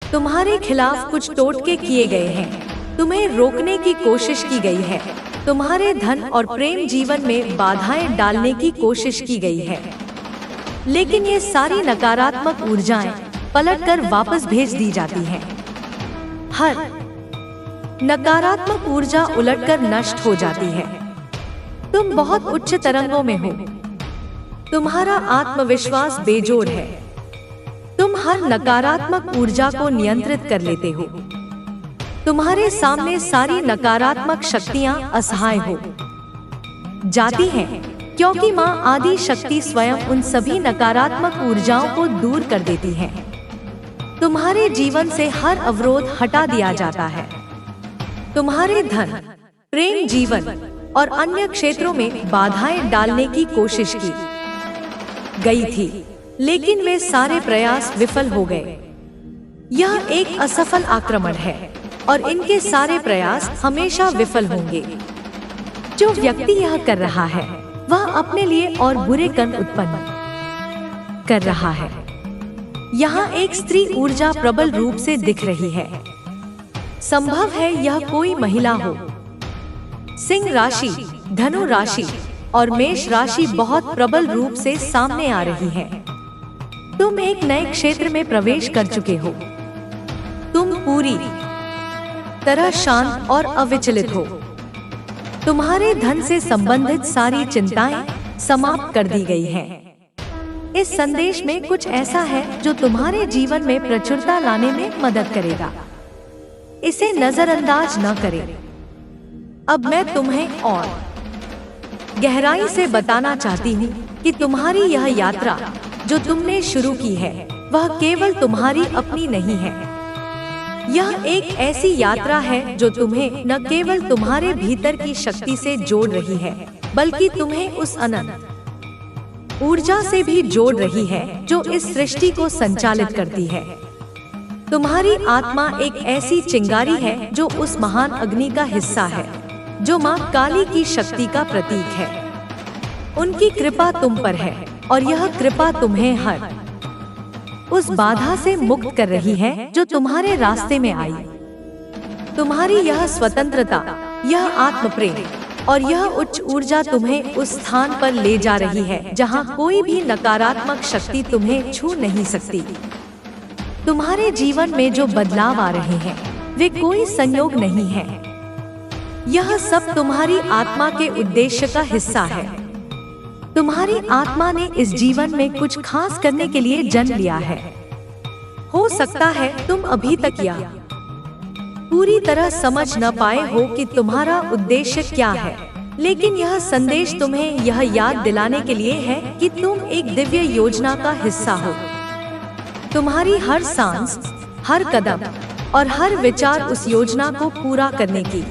तुम्हारे खिलाफ कुछ टोटके किए गए हैं, तुम्हें रोकने की कोशिश की गई है, तुम्हारे धन और प्रेम जीवन में बाधाएं डालने की कोशिश की गई है। लेकिन ये सारी नकारात्मक ऊर्जाएं पलटकर वापस भेज दी जाती हैं। हर नकारात्मक ऊर्जा उलटकर नष्ट हो जाती है। तुम बहुत उच्च तरंगों में हो। तुम्हारा आत्मविश्वास बेजोड़ है। तुम हर नकारात्मक ऊर्जा को नियंत्रित कर लेते हो। तुम्हारे सामने सारी नकारात्मक शक्तियां असहाय हो जाती हैं, क्योंकि माँ आदि शक्ति स्वयं उन सभी नकारात्मक ऊर्जाओं को दूर कर देती है। तुम्हारे जीवन से हर अवरोध हटा दिया जाता है। तुम्हारे धन, प्रेम जीवन और अन्य क्षेत्रों में बाधाएं डालने की कोशिश की गई थी, लेकिन वे सारे प्रयास विफल हो गए। यह एक असफल आक्रमण है और इनके सारे प्रयास हमेशा विफल होंगे। जो व्यक्ति यह कर रहा है, वह अपने लिए और बुरे कर्म उत्पन्न कर रहा है। यहाँ एक स्त्री ऊर्जा प्रबल रूप से दिख रही है। संभव है यह कोई महिला हो। सिंह राशि, धनु राशि और मेष राशि बहुत प्रबल रूप से सामने आ रही है। तुम एक नए क्षेत्र में प्रवेश कर चुके हो। तुम पूरी तरह शांत और अविचलित हो। तुम्हारे धन से संबंधित सारी चिंताएं समाप्त कर दी गई हैं। इस संदेश में कुछ ऐसा है जो तुम्हारे जीवन में प्रचुरता लाने में मदद करेगा। इसे नजरअंदाज न करें। अब मैं तुम्हें और गहराई से बताना चाहती हूँ कि तुम्हारी यह यात्रा जो तुमने शुरू की है, वह केवल तुम्हारी अपनी नहीं है। यह एक ऐसी यात्रा है जो तुम्हें न केवल तुम्हारे भीतर की शक्ति से जोड़ रही है, बल्कि तुम्हें उस अनंत ऊर्जा से भी जोड़ रही है जो इस सृष्टि को संचालित करती है। तुम्हारी आत्मा एक ऐसी चिंगारी है जो उस महान अग्नि का हिस्सा है, जो माँ काली की शक्ति का प्रतीक है। उनकी कृपा तुम पर है और यह कृपा तुम्हें हर उस बाधा से मुक्त कर रही है जो तुम्हारे रास्ते में आई। तुम्हारी यह स्वतंत्रता, यह आत्म प्रेम और यह उच्च ऊर्जा तुम्हें उस स्थान पर ले जा रही है जहां कोई भी नकारात्मक शक्ति तुम्हें छू नहीं सकती। तुम्हारे जीवन में जो बदलाव आ रहे हैं, वे कोई संयोग नहीं है। यह सब तुम्हारी आत्मा के उद्देश्य का हिस्सा है। तुम्हारी आत्मा ने इस जीवन में कुछ खास करने के लिए जन्म लिया है। हो सकता है तुम अभी तक यह पूरी तरह समझ न पाए हो कि तुम्हारा उद्देश्य क्या है, लेकिन यह संदेश तुम्हें यह याद दिलाने के लिए है कि तुम एक दिव्य योजना का हिस्सा हो। तुम्हारी हर सांस, हर कदम और हर विचार उस योजना को पूरा करने की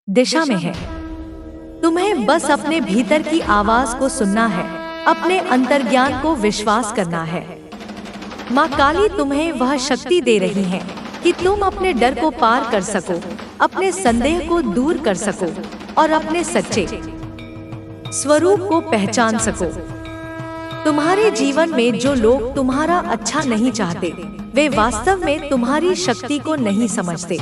दिशा में है। तुम्हें बस अपने भीतर की आवाज को सुनना है, अपने अंतर्ज्ञान को विश्वास करना है। माँ काली तुम्हें वह शक्ति दे रही है कि तुम अपने डर को पार कर सको, अपने संदेह को दूर कर सको और अपने सच्चे स्वरूप को पहचान सको। तुम्हारे जीवन में जो लोग तुम्हारा अच्छा नहीं चाहते, वे वास्तव में तुम्हारी शक्ति को नहीं समझते।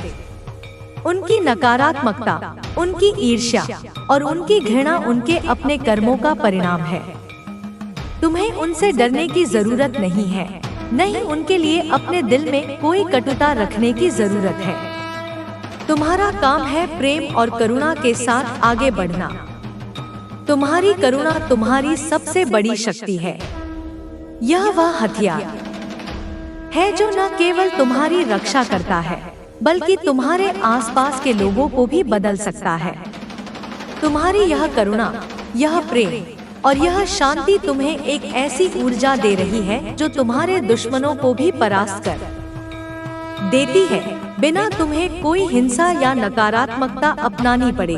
उनकी नकारात्मकता, उनकी ईर्ष्या और उनकी घृणा उनके अपने कर्मों का परिणाम है। तुम्हें उनसे डरने की जरूरत नहीं है, नहीं उनके लिए अपने दिल में कोई कटुता रखने की जरूरत है। तुम्हारा काम है प्रेम और करुणा के साथ आगे बढ़ना। तुम्हारी करुणा तुम्हारी सबसे बड़ी शक्ति है। यह वह हथियार है जो न केवल तुम्हारी रक्षा करता है, बल्कि तुम्हारे आसपास के लोगों को भी बदल सकता है। तुम्हारी यह करुणा, यह प्रेम और यह शांति तुम्हें एक ऐसी ऊर्जा दे रही है जो तुम्हारे दुश्मनों को भी परास्त कर देती है, बिना तुम्हें कोई हिंसा या नकारात्मकता अपनानी पड़े।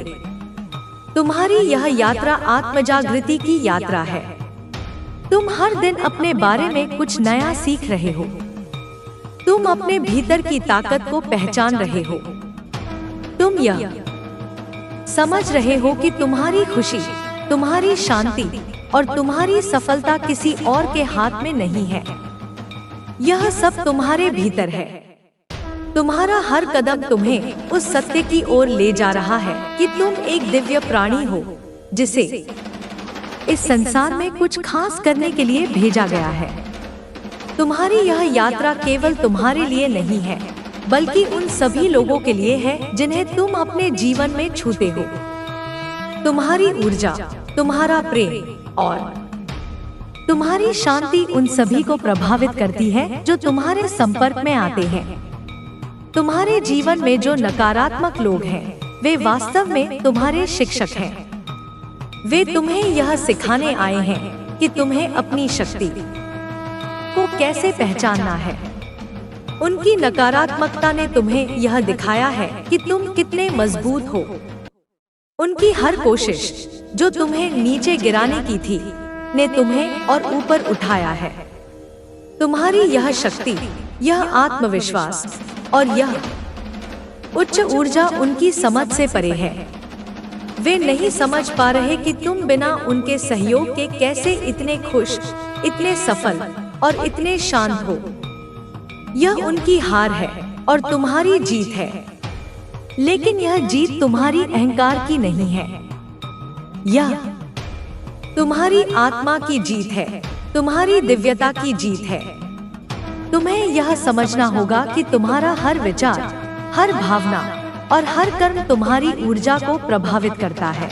तुम्हारी यह यात्रा आत्मजागृति की यात्रा है। तुम हर दिन अपने बारे में कुछ नया सीख रहे हो। तुम अपने भीतर की ताकत को पहचान रहे हो। तुम यह समझ रहे हो कि तुम्हारी खुशी, तुम्हारी शांति और तुम्हारी सफलता किसी और के हाथ में नहीं है। यह सब तुम्हारे भीतर है। तुम्हारा हर कदम तुम्हें उस सत्य की ओर ले जा रहा है कि तुम एक दिव्य प्राणी हो, जिसे इस संसार में कुछ खास करने के लिए भेजा गया है। तुम्हारी यह यात्रा केवल तुम्हारे लिए नहीं है, बल्कि उन सभी लोगों के लिए है जिन्हें तुम अपने जीवन में छूते हो। तुम्हारी ऊर्जा, तुम्हारा प्रेम और तुम्हारी शांति उन सभी को प्रभावित करती है जो तुम्हारे संपर्क में आते हैं। तुम्हारे जीवन में जो नकारात्मक लोग हैं, वे वास्तव में तुम्हारे शिक्षक हैं। वे तुम्हें यह सिखाने आए हैं कि तुम्हें अपनी शक्ति को कैसे पहचानना है। उनकी नकारात्मकता ने तुम्हें यह दिखाया है कि तुम कितने मजबूत हो। उनकी हर कोशिश जो तुम्हें नीचे गिराने की थी, ने तुम्हें और ऊपर उठाया है। तुम्हारी यह शक्ति, यह आत्मविश्वास और यह उच्च ऊर्जा उनकी समझ से परे है। वे नहीं समझ पा रहे कि तुम बिना उनके सहयोग के कैसे इतने खुश, इतने सफल और इतने शांत हो। यह उनकी हार है और तुम्हारी जीत है। लेकिन यह जीत तुम्हारी अहंकार की नहीं है। यह तुम्हारी आत्मा की जीत है, तुम्हारी दिव्यता की जीत है। तुम्हें यह समझना होगा कि तुम्हारा हर विचार, हर भावना और हर कर्म तुम्हारी ऊर्जा को प्रभावित करता है।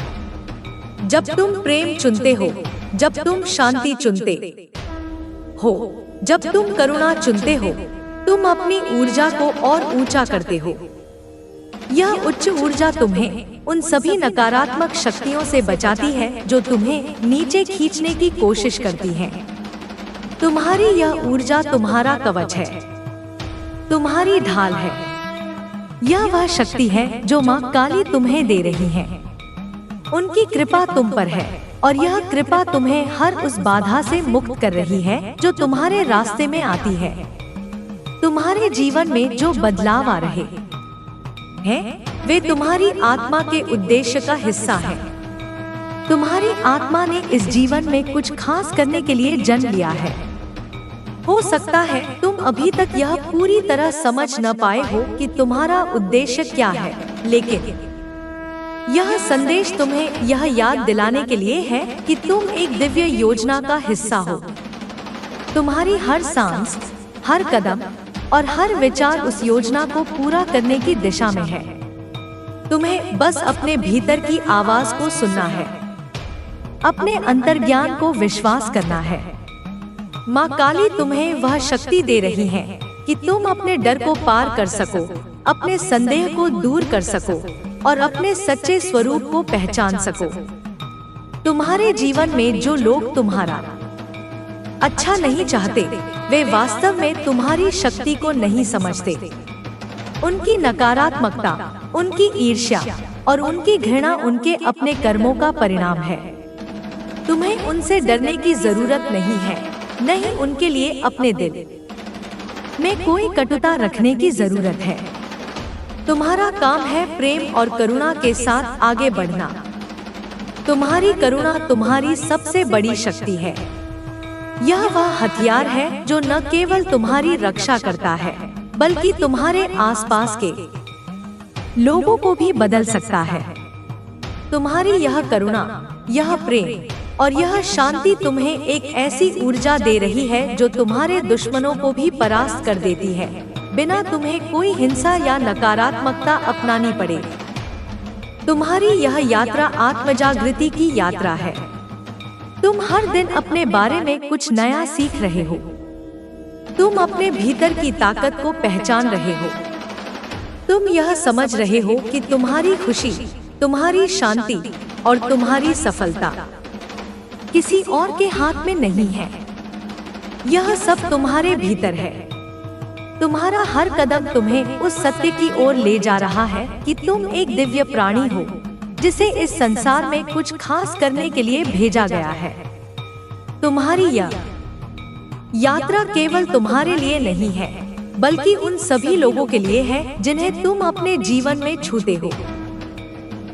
जब तुम प्रेम चुनते हो, जब तुम शांति चुनते हो, जब तुम करुणा चुनते हो, तुम अपनी ऊर्जा को और ऊंचा करते हो। यह उच्च ऊर्जा तुम्हें उन सभी नकारात्मक शक्तियों से बचाती है जो तुम्हें नीचे खींचने की कोशिश करती हैं। तुम्हारी यह ऊर्जा तुम्हारा कवच है, तुम्हारी ढाल है। यह वह शक्ति है जो माँ काली तुम्हें दे रही है। उनकी कृपा तुम पर है और यह कृपा तुम्हें हर उस बाधा से मुक्त कर रही है जो तुम्हारे रास्ते में आती है। तुम्हारे जीवन में जो बदलाव आ रहे हैं, वे तुम्हारी आत्मा के उद्देश्य का हिस्सा है। तुम्हारी आत्मा ने इस जीवन में कुछ खास करने के लिए जन्म लिया है। हो सकता है तुम अभी तक यह पूरी तरह समझ न पाए हो कि तुम्हारा उद्देश्य क्या है, लेकिन यह संदेश तुम्हें यह याद दिलाने के लिए है कि तुम एक दिव्य योजना का हिस्सा हो। तुम्हारी हर सांस, हर कदम और हर विचार उस योजना को पूरा करने की दिशा में है। तुम्हें बस अपने भीतर की आवाज को सुनना है, अपने अंतर्ज्ञान को विश्वास करना है। माँ काली तुम्हें वह शक्ति दे रही है कि तुम अपने डर को पार कर सको, अपने संदेह को दूर कर सको और अपने सच्चे स्वरूप को पहचान सको। तुम्हारे जीवन में जो लोग तुम्हारा अच्छा नहीं चाहते, वे वास्तव में तुम्हारी शक्ति को नहीं समझते। उनकी नकारात्मकता, उनकी ईर्ष्या और उनकी घृणा उनके अपने कर्मों का परिणाम है। तुम्हें उनसे डरने की जरूरत नहीं है, नहीं उनके लिए अपने दिल में कोई कटुता रखने की जरूरत है। तुम्हारा काम है प्रेम और करुणा के साथ आगे बढ़ना। तुम्हारी करुणा तुम्हारी सबसे बड़ी शक्ति है। यह वह हथियार है जो न केवल तुम्हारी रक्षा करता है, बल्कि तुम्हारे आसपास के लोगों को भी बदल सकता है। तुम्हारी यह करुणा, यह प्रेम और यह शांति तुम्हें एक ऐसी ऊर्जा दे रही है जो तुम्हारे दुश्मनों को भी परास्त कर देती है। बिना तुम्हें कोई हिंसा या नकारात्मकता अपनानी पड़े। तुम्हारी यह यात्रा आत्मजागृति की यात्रा है। तुम हर दिन अपने बारे में कुछ नया सीख रहे हो। तुम अपने भीतर की ताकत को पहचान रहे हो। तुम यह समझ रहे हो कि तुम्हारी खुशी, तुम्हारी शांति और तुम्हारी सफलता किसी और के हाथ में नहीं है। यह सब तुम्हारे भीतर है। तुम्हारा हर कदम तुम्हें उस सत्य की ओर ले जा रहा है कि तुम एक दिव्य प्राणी हो, जिसे इस संसार में कुछ खास करने के लिए भेजा गया है। तुम्हारी यह यात्रा केवल तुम्हारे लिए नहीं है, बल्कि उन सभी लोगों के लिए है जिन्हें तुम अपने जीवन में छूते हो।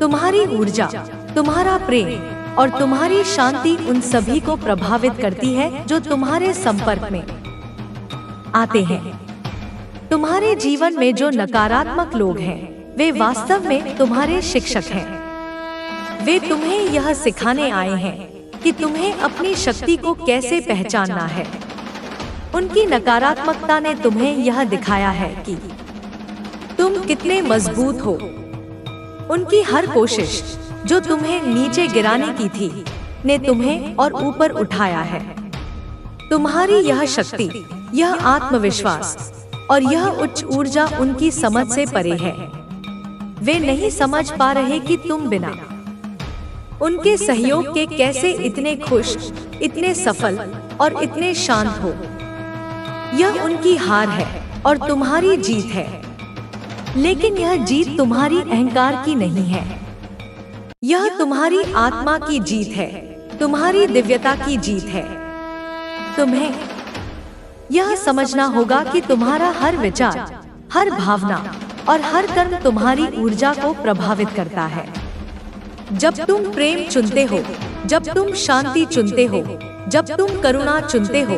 तुम्हारी ऊर्जा, तुम्हारा प्रेम और तुम्हारी शांति उन सभी को प्रभावित करती है जो तुम्हारे संपर्क में आते हैं। तुम्हारे जीवन में जो नकारात्मक लोग हैं, वे वास्तव में तुम्हारे शिक्षक हैं। वे तुम्हें यह सिखाने आए हैं कि तुम्हें अपनी शक्ति को कैसे पहचानना है। उनकी नकारात्मकता ने तुम्हें यह दिखाया है कि तुम कितने मजबूत हो। उनकी हर कोशिश जो तुम्हें नीचे गिराने की थी, ने तुम्हें और ऊपर उठाया है। तुम्हारी यह शक्ति, यह आत्मविश्वास और यह उच्च ऊर्जा उनकी समझ से परे है। वे नहीं समझ पा रहे कि तुम बिना उनके सहयोग के कैसे इतने खुश, इतने सफल और इतने शांत हो। यह उनकी हार है और तुम्हारी जीत है। लेकिन यह जीत तुम्हारी अहंकार की नहीं है। यह तुम्हारी आत्मा की जीत है, तुम्हारी दिव्यता की जीत है। तुम्हें यह समझना होगा कि तुम्हारा हर विचार, हर भावना और हर कर्म तुम्हारी ऊर्जा को प्रभावित करता है। जब तुम प्रेम चुनते हो, जब तुम शांति चुनते हो, जब तुम करुणा चुनते हो,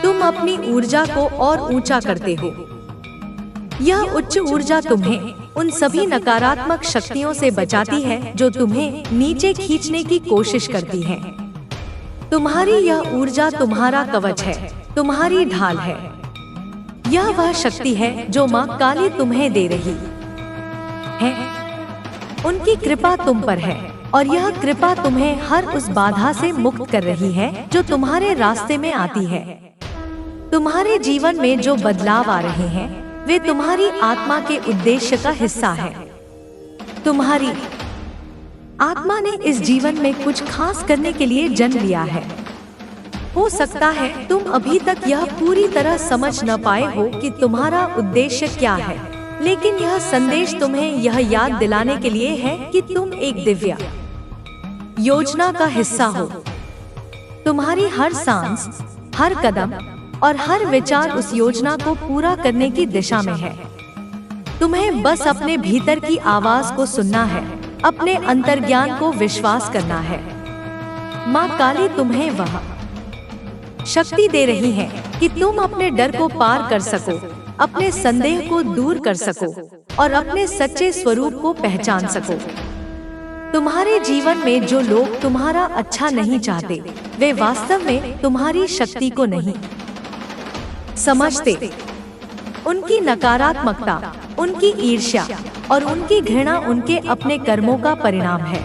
तुम अपनी ऊर्जा को और ऊंचा करते हो। यह उच्च ऊर्जा तुम्हें उन सभी नकारात्मक शक्तियों से बचाती है जो तुम्हें नीचे खींचने की कोशिश करती हैं। तुम्हारी यह ऊर्जा तुम्हारा कवच है, तुम्हारी ढाल है। यह वह शक्ति है जो माँ काली तुम्हें दे रही है। उनकी कृपा तुम पर है और यह कृपा तुम्हें हर उस बाधा से मुक्त कर रही है जो तुम्हारे रास्ते में आती है। तुम्हारे जीवन में जो बदलाव आ रहे हैं, वे तुम्हारी आत्मा के उद्देश्य का हिस्सा है। तुम्हारी आत्मा ने इस जीवन में कुछ खास करने के लिए जन्म लिया है। हो सकता है तुम अभी तक यह पूरी तरह समझ न पाए हो कि तुम्हारा उद्देश्य क्या है, लेकिन यह संदेश तुम्हें यह याद दिलाने के लिए है कि तुम एक दिव्य योजना का हिस्सा हो। तुम्हारी हर सांस, हर कदम और हर विचार उस योजना को पूरा करने की दिशा में है। तुम्हें बस अपने भीतर की आवाज को सुनना है, अपने अंतर्ज्ञान को विश्वास करना है। माँ काली तुम्हें वह शक्ति दे रही है कि तुम अपने डर को पार कर सको, अपने संदेह को दूर कर सको और अपने सच्चे स्वरूप को पहचान सको। तुम्हारे जीवन में जो लोग तुम्हारा अच्छा नहीं चाहते, वे वास्तव में तुम्हारी शक्ति को नहीं समझते। उनकी नकारात्मकता, उनकी ईर्ष्या और उनकी घृणा उनके अपने कर्मों का परिणाम है।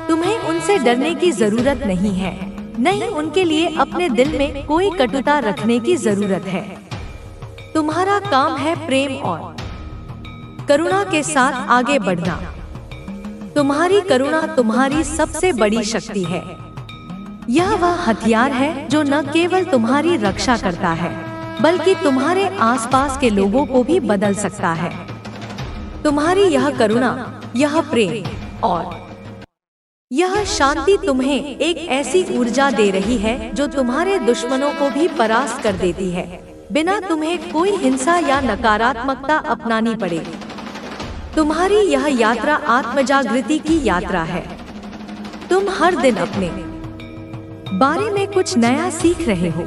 तुम्हें उनसे डरने की जरूरत नहीं है, नहीं उनके लिए अपने दिल में कोई कटुता रखने की जरूरत है। तुम्हारा काम है प्रेम और करुणा के साथ आगे बढ़ना। तुम्हारी करुणा तुम्हारी सबसे बड़ी शक्ति है। यह वह हथियार है जो न केवल तुम्हारी रक्षा करता है, बल्कि तुम्हारे आसपास के लोगों को भी बदल सकता है। तुम्हारी यह करुणा, यह प्रेम और यह शांति तुम्हें एक ऐसी ऊर्जा दे रही है जो तुम्हारे दुश्मनों को भी परास्त कर देती है, बिना तुम्हें कोई हिंसा या नकारात्मकता अपनानी पड़े। तुम्हारी यह यात्रा आत्मजागृति की यात्रा है। तुम हर दिन अपने बारे में कुछ नया सीख रहे हो।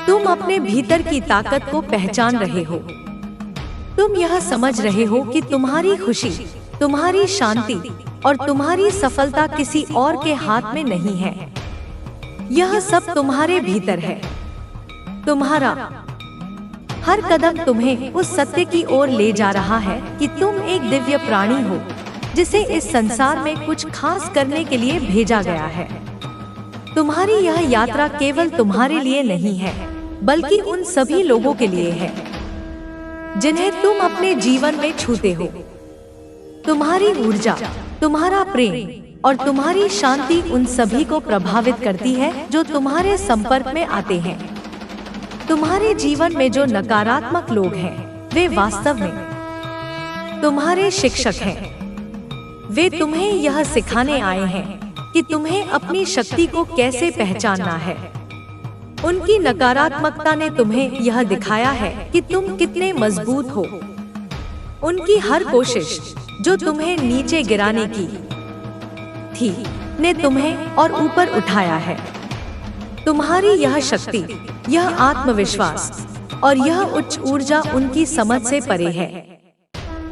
तुम अपने भीतर की ताकत को पहचान रहे हो। तुम यह समझ रहे हो कि तुम्हारी खुशी, तुम्हारी शांति और तुम्हारी सफलता किसी और के हाथ में नहीं है। यह सब तुम्हारे भीतर है। तुम्हारा हर कदम तुम्हें उस सत्य की ओर ले जा रहा है कि तुम एक दिव्य प्राणी हो, जिसे इस संसार में कुछ खास करने के लिए भेजा गया है। तुम्हारी यह यात्रा केवल तुम्हारे लिए नहीं है, बल्कि उन सभी लोगों के लिए है जिन्हें तुम अपने जीवन में छूते हो। तुम्हारी ऊर्जा, तुम्हारा प्रेम और तुम्हारी शांति उन सभी को प्रभावित करती है जो तुम्हारे संपर्क में आते हैं। तुम्हारे जीवन में जो नकारात्मक लोग हैं, वे वास्तव में तुम्हारे शिक्षक हैं। वे तुम्हें यह सिखाने आए हैं कि तुम्हें अपनी शक्ति को कैसे पहचानना है। उनकी नकारात्मकता ने तुम्हें यह दिखाया है कि तुम कितने मजबूत हो। उनकी हर कोशिश जो तुम्हें नीचे गिराने की थी, ने तुम्हें और ऊपर उठाया है। तुम्हारी यह शक्ति, यह आत्मविश्वास और यह उच्च ऊर्जा उनकी समझ से परे है।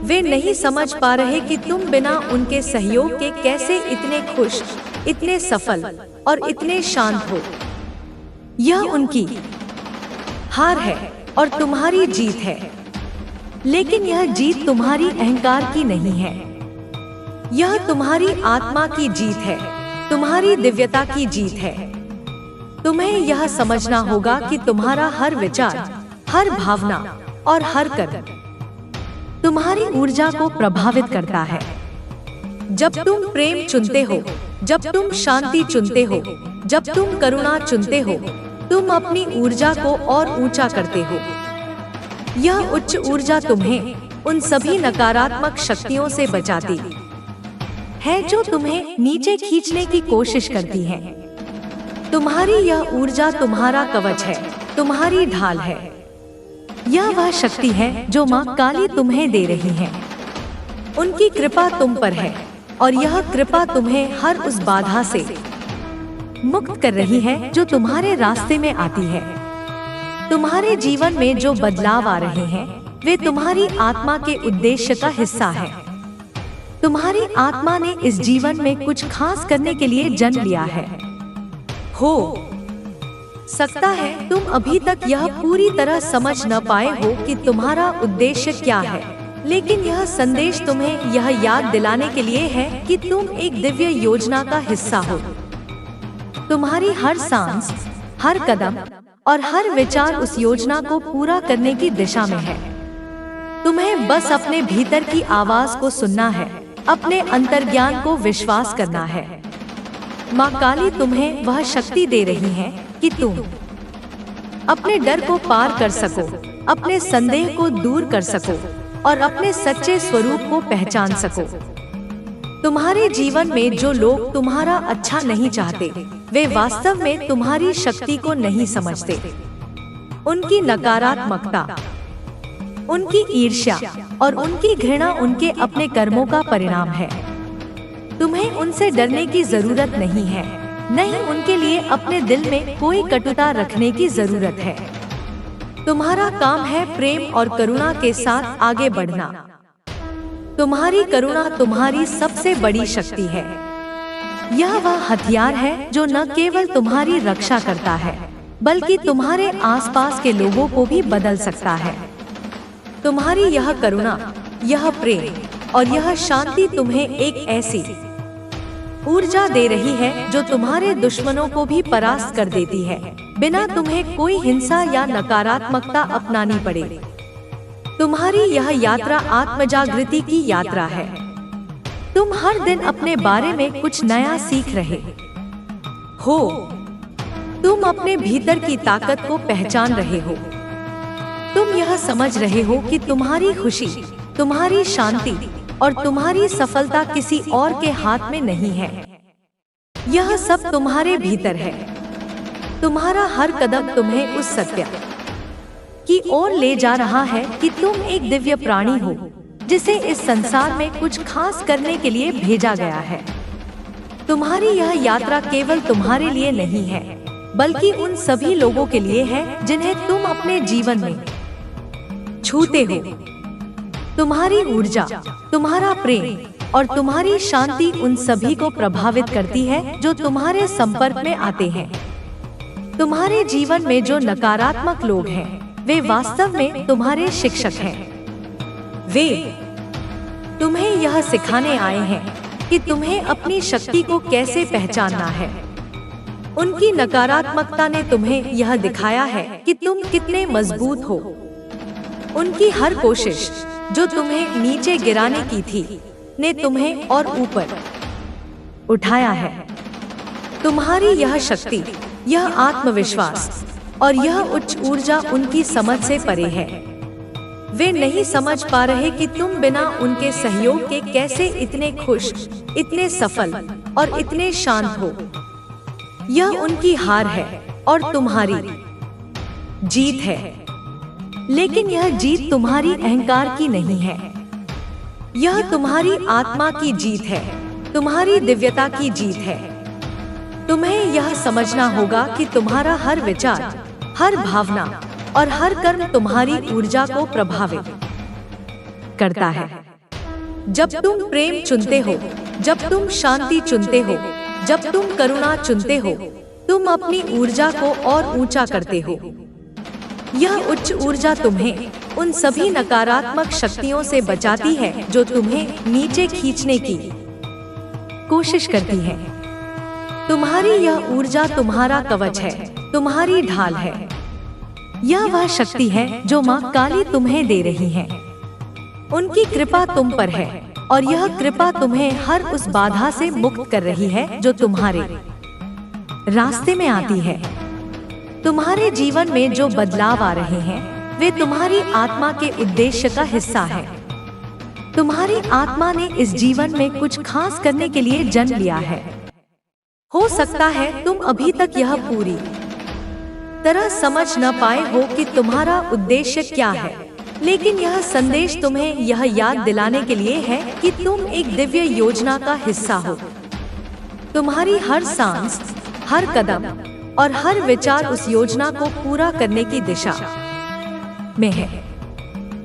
वे नहीं समझ पा रहे कि तुम बिना उनके सहयोग के कैसे इतने खुश, इतने सफल और इतने शांत हो। यह उनकी हार है और तुम्हारी जीत है, लेकिन यह जीत तुम्हारी अहंकार की नहीं है। यह तुम्हारी आत्मा की जीत है, तुम्हारी दिव्यता की जीत है। तुम्हें यह समझना होगा कि तुम्हारा हर विचार, हर भावना और हर कर्म तुम्हारी ऊर्जा को प्रभावित करता है। जब तुम प्रेम चुनते हो, जब तुम शांति चुनते हो, जब तुम करुणा चुनते हो, तुम अपनी ऊर्जा को और ऊंचा करते हो। यह उच्च ऊर्जा तुम्हें उन सभी नकारात्मक शक्तियों से बचाती है जो तुम्हें नीचे खींचने की कोशिश करती हैं। तुम्हारी यह ऊर्जा तुम्हारा कवच है, तुम्हारी ढाल है। यह वह शक्ति है जो माँ काली तुम्हें दे रही है। उनकी कृपा तुम पर है और यह कृपा तुम्हें हर उस बाधा से मुक्त कर रही है जो तुम्हारे रास्ते में आती है। तुम्हारे जीवन में जो बदलाव आ रहे हैं, वे तुम्हारी आत्मा के उद्देश्य का हिस्सा है। तुम्हारी आत्मा ने इस जीवन में कुछ खास करने के लिए जन्म लिया है। हो सकता है तुम अभी तक यह पूरी तरह समझ न पाए हो कि तुम्हारा उद्देश्य क्या है, लेकिन यह संदेश तुम्हें यह याद दिलाने के लिए है कि तुम एक दिव्य योजना का हिस्सा हो। तुम्हारी हर सांस, हर कदम और हर विचार उस योजना को पूरा करने की दिशा में है। तुम्हें बस अपने भीतर की आवाज को सुनना है, अपने अंतर्ज्ञान को विश्वास करना है। माँ काली तुम्हें वह शक्ति दे रही है कि तुम अपने डर को पार कर सको, अपने संदेह को दूर कर सको और अपने सच्चे स्वरूप को पहचान सको। तुम्हारे जीवन में जो लोग तुम्हारा अच्छा नहीं चाहते, वे वास्तव में तुम्हारी शक्ति को नहीं समझते। उनकी नकारात्मकता, उनकी ईर्ष्या और उनकी घृणा उनके अपने कर्मों का परिणाम है। तुम्हें उनसे डरने की जरूरत नहीं है, नहीं उनके लिए अपने दिल में कोई कटुता रखने की जरूरत है। तुम्हारा काम है प्रेम और करुणा के साथ आगे बढ़ना। तुम्हारी करुणा तुम्हारी सबसे बड़ी शक्ति है। यह वह हथियार है जो न केवल तुम्हारी रक्षा करता है, बल्कि तुम्हारे आसपास के लोगों को भी बदल सकता है। तुम्हारी यह करुणा, यह प्रेम और यह शांति तुम्हें एक ऐसी ऊर्जा दे रही है जो तुम्हारे दुश्मनों को भी परास्त कर देती है, बिना तुम्हें कोई हिंसा या नकारात्मकता अपनानी पड़े। तुम्हारी यह यात्रा आत्मजागृति की यात्रा है। तुम हर दिन अपने बारे में कुछ नया सीख रहे हो। तुम अपने भीतर की ताकत को पहचान रहे हो। तुम यह समझ रहे हो कि तुम्हारी खुशी, तुम्हारी शांति और तुम्हारी सफलता किसी और के हाथ में नहीं है। यह सब तुम्हारे भीतर है। तुम्हारा हर कदम तुम्हें उस सत्य की ओर ले जा रहा है कि तुम एक दिव्य प्राणी हो, जिसे इस संसार में कुछ खास करने के लिए भेजा गया है। तुम्हारी यह यात्रा केवल तुम्हारे लिए नहीं है, बल्कि उन सभी लोगों के लिए है जिन्हें तुम अपने जीवन में छूते हो। तुम्हारी ऊर्जा, तुम्हारा प्रेम और तुम्हारी शांति उन सभी को प्रभावित करती है जो तुम्हारे संपर्क में आते हैं। तुम्हारे जीवन में जो नकारात्मक लोग हैं, वे वास्तव में तुम्हारे शिक्षक हैं। वे तुम्हें यह सिखाने आए हैं कि तुम्हें अपनी शक्ति को कैसे पहचानना है। उनकी नकारात्मकता ने तुम्हें यह दिखाया है कि तुम कितने मजबूत हो। उनकी हर कोशिश जो तुम्हें नीचे गिराने की थी ने तुम्हें और ऊपर उठाया है। तुम्हारी यह शक्ति, यह आत्मविश्वास और यह उच्च ऊर्जा उनकी समझ से परे है। वे नहीं समझ पा रहे कि तुम बिना उनके सहयोग के कैसे इतने खुश, इतने सफल और इतने शांत हो। यह उनकी हार है और तुम्हारी जीत है। लेकिन यह जीत तुम्हारी अहंकार की नहीं है। यह तुम्हारी आत्मा की जीत है, तुम्हारी दिव्यता की जीत है। तुम्हें यह समझना होगा कि तुम्हारा हर विचार, हर भावना और हर कर्म तुम्हारी ऊर्जा को प्रभावित करता है। जब तुम प्रेम चुनते हो, जब तुम शांति चुनते हो, जब तुम करुणा चुनते हो, तुम अपनी ऊर्जा को और ऊंचा करते हो। यह उच्च ऊर्जा तुम्हें उन सभी नकारात्मक शक्तियों से बचाती है जो तुम्हें नीचे खींचने की कोशिश करती है। तुम्हारी यह ऊर्जा तुम्हारा कवच है, तुम्हारी ढाल है। यह वह शक्ति है जो माँ काली तुम्हें दे रही है। उनकी कृपा तुम पर है और यह कृपा तुम्हें हर उस बाधा से मुक्त कर रही है जो तुम्हारे रास्ते में आती है। तुम्हारे जीवन में जो बदलाव आ रहे हैं वे तुम्हारी आत्मा के उद्देश्य का हिस्सा है। तुम्हारी आत्मा ने इस जीवन में कुछ खास करने के लिए जन्म लिया है। हो सकता है तुम अभी तक यह पूरी तरह समझ न पाए हो कि तुम्हारा उद्देश्य क्या है, लेकिन यह संदेश तुम्हें यह याद दिलाने के लिए है कि तुम एक दिव्य योजना का हिस्सा हो। तुम्हारी हर सांस, हर कदम और हर विचार उस योजना को पूरा करने की दिशा में है।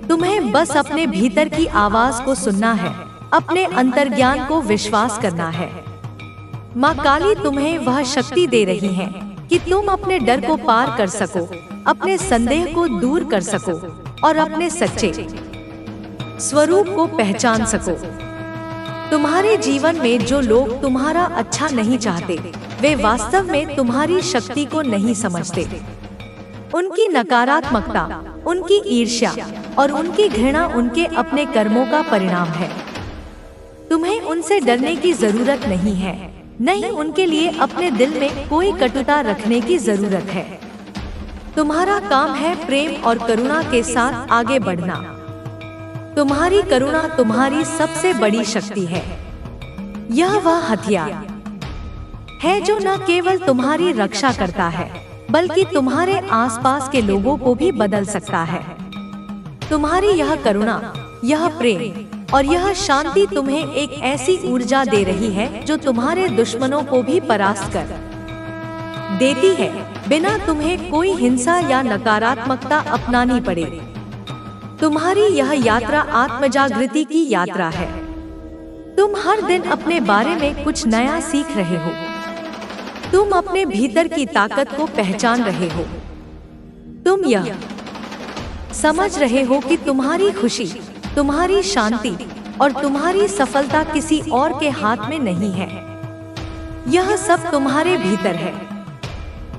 तुम्हें बस अपने भीतर की आवाज को सुनना है, अपने अंतर्ज्ञान को विश्वास करना है। माँ काली तुम्हें वह शक्ति दे रही है कि तुम अपने डर को पार कर सको, अपने संदेह को दूर कर सको और अपने सच्चे स्वरूप को पहचान सको। तुम्हारे जीवन में जो लोग तुम्हारा अच्छा नहीं चाहते, वे वास्तव में तुम्हारी शक्ति को नहीं समझते। उनकी नकारात्मकता, उनकी ईर्ष्या और उनकी घृणा उनके अपने कर्मों का परिणाम है। तुम्हें उनसे डरने की जरूरत नहीं है, नहीं उनके लिए अपने दिल में कोई कटुता रखने की जरूरत है। तुम्हारा काम है प्रेम और करुणा के साथ आगे बढ़ना। तुम्हारी करुणा तुम्हारी सबसे बड़ी शक्ति है। यह वह हथियार है जो न केवल तुम्हारी रक्षा करता है, बल्कि तुम्हारे आसपास के लोगों को भी बदल सकता है। तुम्हारी यह करुणा, यह प्रेम और यह शांति तुम्हें एक ऐसी ऊर्जा दे रही है जो तुम्हारे दुश्मनों को भी परास्त कर देती है, बिना तुम्हें कोई हिंसा या नकारात्मकता अपनानी पड़े। तुम्हारी यह यात्रा आत्मजागृति की यात्रा है। तुम हर दिन अपने बारे में कुछ नया सीख रहे हो। तुम अपने भीतर की ताकत को पहचान रहे हो। तुम यह समझ रहे हो कि तुम्हारी खुशी, तुम्हारी शांति और तुम्हारी सफलता किसी और के हाथ में नहीं है। यह सब तुम्हारे भीतर है।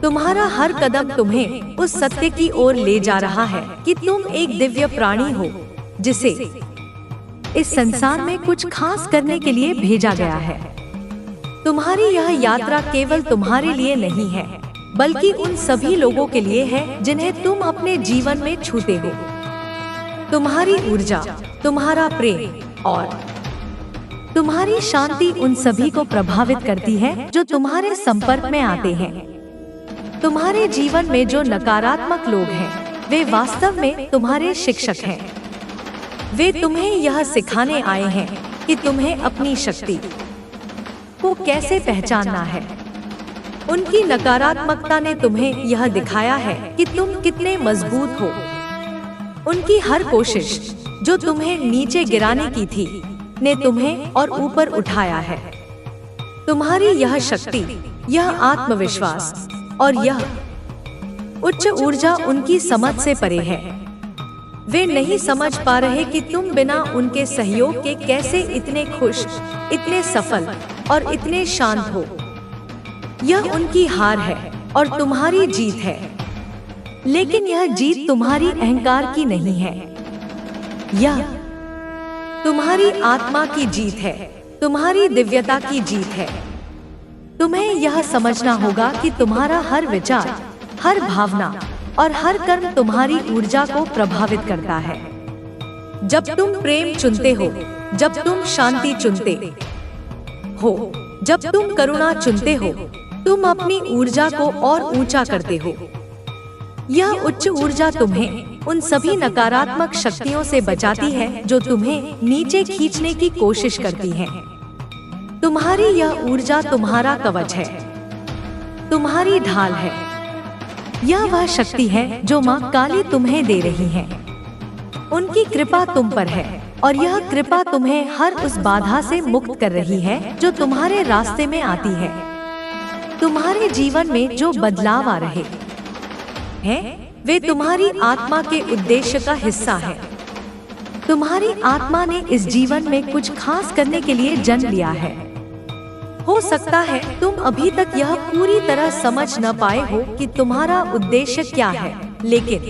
तुम्हारा हर कदम तुम्हें उस सत्य की ओर ले जा रहा है कि तुम एक दिव्य प्राणी हो, जिसे इस संसार में कुछ खास करने के लिए भेजा गया है। तुम्हारी यह यात्रा केवल तुम्हारे लिए नहीं है, बल्कि उन सभी लोगों के लिए है जिन्हें तुम अपने जीवन में छूते हो। तुम्हारी ऊर्जा, तुम्हारा प्रेम और तुम्हारी शांति उन सभी को प्रभावित करती है जो तुम्हारे संपर्क में आते हैं। तुम्हारे जीवन में जो नकारात्मक लोग हैं, वे वास्तव में तुम्हारे शिक्षक हैं। वे तुम्हें यह सिखाने आए हैं कि तुम्हें अपनी शक्ति को कैसे पहचानना है। उनकी नकारात्मकता ने तुम्हें यह दिखाया है कि तुम कितने मजबूत हो। उनकी हर कोशिश जो तुम्हें नीचे गिराने की थी ने तुम्हें और ऊपर उठाया है। तुम्हारी यह शक्ति, यह आत्मविश्वास और यह उच्च ऊर्जा उनकी समझ से परे है। वे नहीं समझ पा रहे कि तुम बिना उनके सहयोग के कैसे इतने खुश, इतने सफल और इतने शांत हो। यह उनकी हार है और तुम्हारी जीत है। लेकिन यह जीत तुम्हारी अहंकार की नहीं है, यह तुम्हारी आत्मा की जीत है, तुम्हारी दिव्यता की जीत है। तुम्हें यह समझना होगा कि तुम्हारा हर विचार, हर भावना और हर कर्म तुम्हारी ऊर्जा को प्रभावित करता है। जब तुम प्रेम चुनते हो, जब तुम शांति चुनते हो, जब तुम करुणा चुनते हो, तुम अपनी ऊर्जा को और ऊंचा करते हो। यह उच्च ऊर्जा तुम्हें उन सभी नकारात्मक शक्तियों से बचाती है जो तुम्हें नीचे खींचने की कोशिश करती हैं। तुम्हारी यह ऊर्जा तुम्हारा कवच है, तुम्हारी ढाल है। यह वह शक्ति है जो माँ काली तुम्हें दे रही है। उनकी कृपा तुम पर है और यह कृपा तुम्हें हर उस बाधा से मुक्त कर रही है जो तुम्हारे रास्ते में आती है। तुम्हारे जीवन में जो बदलाव आ रहे हैं, वे तुम्हारी आत्मा के उद्देश्य का हिस्सा है। तुम्हारी आत्मा ने इस जीवन में कुछ खास करने के लिए जन्म लिया है। हो सकता है तुम अभी तक यह पूरी तरह समझ न पाए हो कि तुम्हारा उद्देश्य क्या है, लेकिन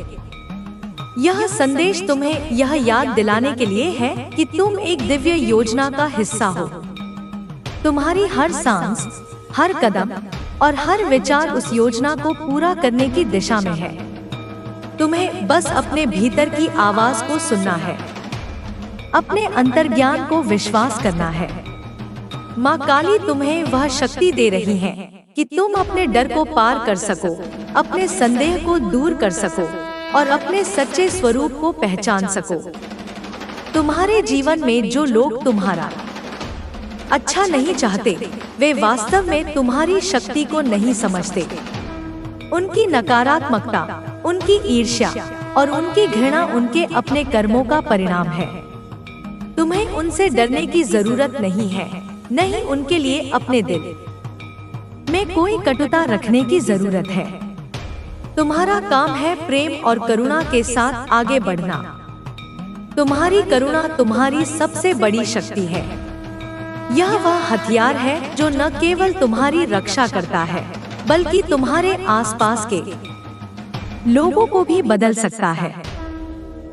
यह संदेश तुम्हें यह याद दिलाने के लिए है कि तुम एक दिव्य योजना का हिस्सा हो। तुम्हारी हर सांस, हर कदम और हर विचार उस योजना को पूरा करने की दिशा में है। तुम्हें बस अपने भीतर की आवाज को सुनना है, अपने अंतर्ज्ञान को विश्वास करना है। माँ काली तुम्हें वह शक्ति दे रही है कि तुम अपने डर को पार कर सको, अपने संदेह को दूर कर सको और अपने सच्चे स्वरूप को पहचान सको। तुम्हारे जीवन में जो लोग तुम्हारा अच्छा नहीं चाहते, वे वास्तव में तुम्हारी शक्ति को नहीं समझते। उनकी नकारात्मकता, उनकी ईर्ष्या और उनकी घृणा उनके अपने कर्मों का परिणाम है। तुम्हें उनसे डरने की जरूरत नहीं है, नहीं उनके लिए अपने दिल में कोई कटुता रखने की जरूरत है। तुम्हारा काम है प्रेम और करुणा के साथ आगे बढ़ना। तुम्हारी करुणा तुम्हारी सबसे बड़ी शक्ति है। यह वह हथियार है जो न केवल तुम्हारी रक्षा करता है, बल्कि तुम्हारे आसपास के लोगों को भी बदल सकता है।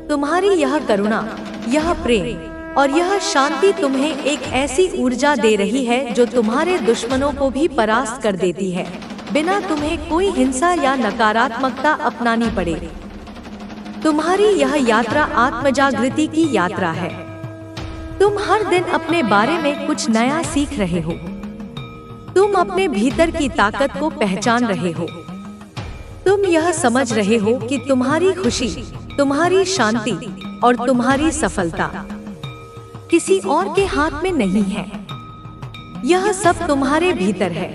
तुम्हारी यह करुणा, यह प्रेम और यह शांति तुम्हें एक ऐसी ऊर्जा दे रही है जो तुम्हारे दुश्मनों को भी परास्त कर देती है, बिना तुम्हें कोई हिंसा या नकारात्मकता अपनानी पड़े। तुम्हारी यह यात्रा आत्मजागृति की यात्रा है। तुम हर दिन अपने बारे में कुछ नया सीख रहे हो। तुम अपने भीतर की ताकत को पहचान रहे हो। तुम यह समझ रहे हो कि तुम्हारी खुशी, तुम्हारी शांति और तुम्हारी सफलता किसी और के हाथ में नहीं है। यह सब तुम्हारे भीतर है।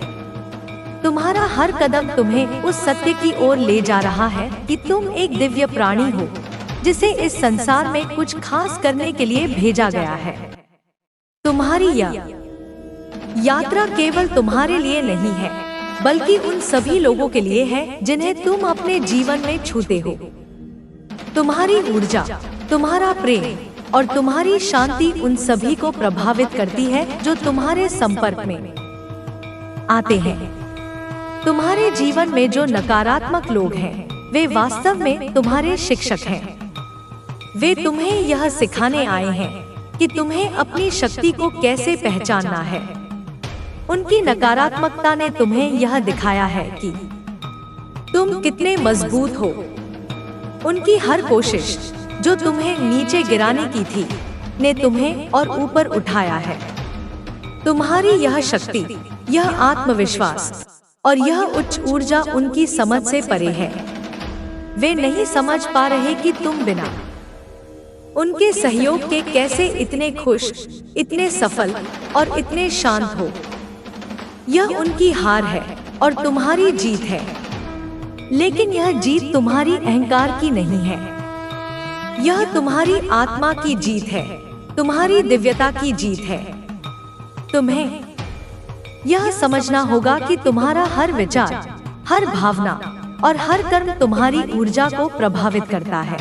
तुम्हारा हर कदम तुम्हें उस सत्य की ओर ले जा रहा है कि तुम एक दिव्य प्राणी हो, जिसे इस संसार में कुछ खास करने के लिए भेजा गया है। तुम्हारी यह यात्रा केवल तुम्हारे लिए नहीं है, बल्कि उन सभी लोगों के लिए है जिन्हें तुम अपने जीवन में छूते हो। तुम्हारी ऊर्जा, तुम्हारा प्रेम और तुम्हारी शांति उन सभी को प्रभावित करती है जो तुम्हारे संपर्क में आते हैं। तुम्हारे जीवन में जो नकारात्मक लोग हैं, वे वास्तव में तुम्हारे शिक्षक हैं। वे तुम्हें यह सिखाने आए हैं कि तुम्हें अपनी शक्ति को कैसे पहचानना है। उनकी नकारात्मकता ने तुम्हें यह दिखाया है कि तुम कितने मजबूत हो। उनकी हर कोशिश जो तुम्हें नीचे गिराने की थी, ने तुम्हें और ऊपर उठाया है। तुम्हारी यह शक्ति, यह आत्मविश्वास और यह उच्च ऊर्जा उनकी समझ से परे है। वे नहीं समझ पा रहे कि तुम बिना उनके सहयोग के कैसे इतने खुश, इतने सफल और इतने शांत हो। यह उनकी हार है और तुम्हारी जीत है। लेकिन यह जीत तुम्हारी अहंकार की नहीं है, यह तुम्हारी आत्मा की जीत है, तुम्हारी दिव्यता की जीत है। तुम्हें यह समझना होगा कि तुम्हारा हर विचार, हर भावना और हर कर्म तुम्हारी ऊर्जा को प्रभावित करता है।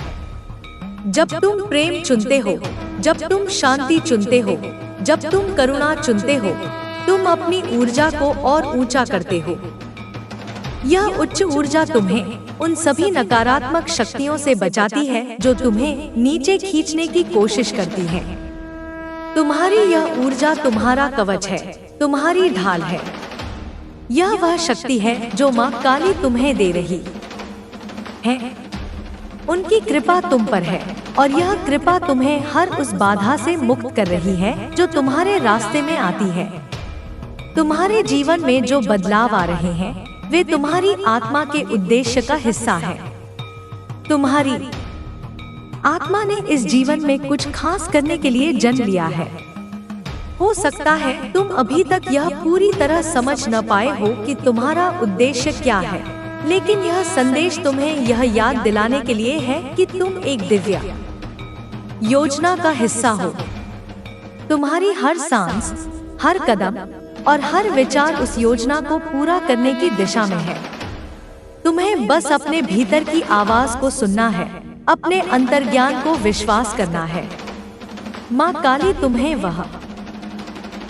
जब तुम प्रेम चुनते हो, जब तुम शांति चुनते हो, जब तुम करुणा चुनते हो, तुम अपनी ऊर्जा को और ऊंचा करते हो। यह उच्च ऊर्जा तुम्हें उन सभी नकारात्मक शक्तियों से बचाती है जो तुम्हें नीचे खींचने की कोशिश करती हैं। तुम्हारी यह ऊर्जा तुम्हारा कवच है, तुम्हारी ढाल है। यह वह शक्ति है जो माँ काली तुम्हें दे रही है। उनकी कृपा तुम पर है और यह कृपा तुम्हें हर उस बाधा से मुक्त कर रही है जो तुम्हारे रास्ते में आती है। तुम्हारे जीवन में जो बदलाव आ रहे हैं वे तुम्हारी आत्मा के उद्देश्य का हिस्सा है। तुम्हारी आत्मा ने इस जीवन में कुछ खास करने के लिए जन्म लिया है। हो सकता है तुम अभी तक यह पूरी तरह समझ न पाए हो कि तुम्हारा उद्देश्य क्या है, लेकिन यह संदेश तुम्हें यह याद दिलाने के लिए है कि तुम एक दिव्य योजना का हिस्सा हो। तुम्हारी हर सांस, हर कदम और हर विचार उस योजना को पूरा करने की दिशा में है। तुम्हें बस अपने भीतर की आवाज को सुनना है, अपने अंतर्ज्ञान को विश्वास करना है। माँ काली तुम्हें वह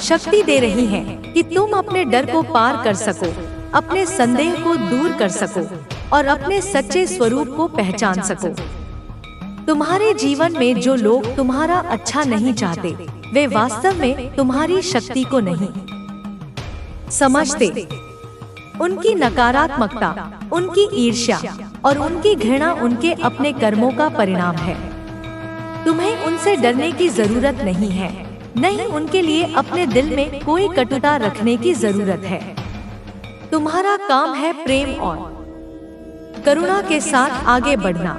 शक्ति दे रही है कि तुम अपने डर को पार कर सको, अपने संदेह को दूर कर सको और अपने सच्चे स्वरूप को पहचान सको। तुम्हारे जीवन में जो लोग तुम्हारा अच्छा नहीं चाहते, वे वास्तव में तुम्हारी शक्ति को नहीं समझते। उनकी नकारात्मकता, उनकी ईर्ष्या और उनकी घृणा उनके अपने कर्मों का परिणाम है। तुम्हें उनसे डरने की जरूरत नहीं है, नहीं उनके लिए अपने दिल में कोई कटुता रखने की जरूरत है। तुम्हारा काम है प्रेम और करुणा के साथ आगे बढ़ना।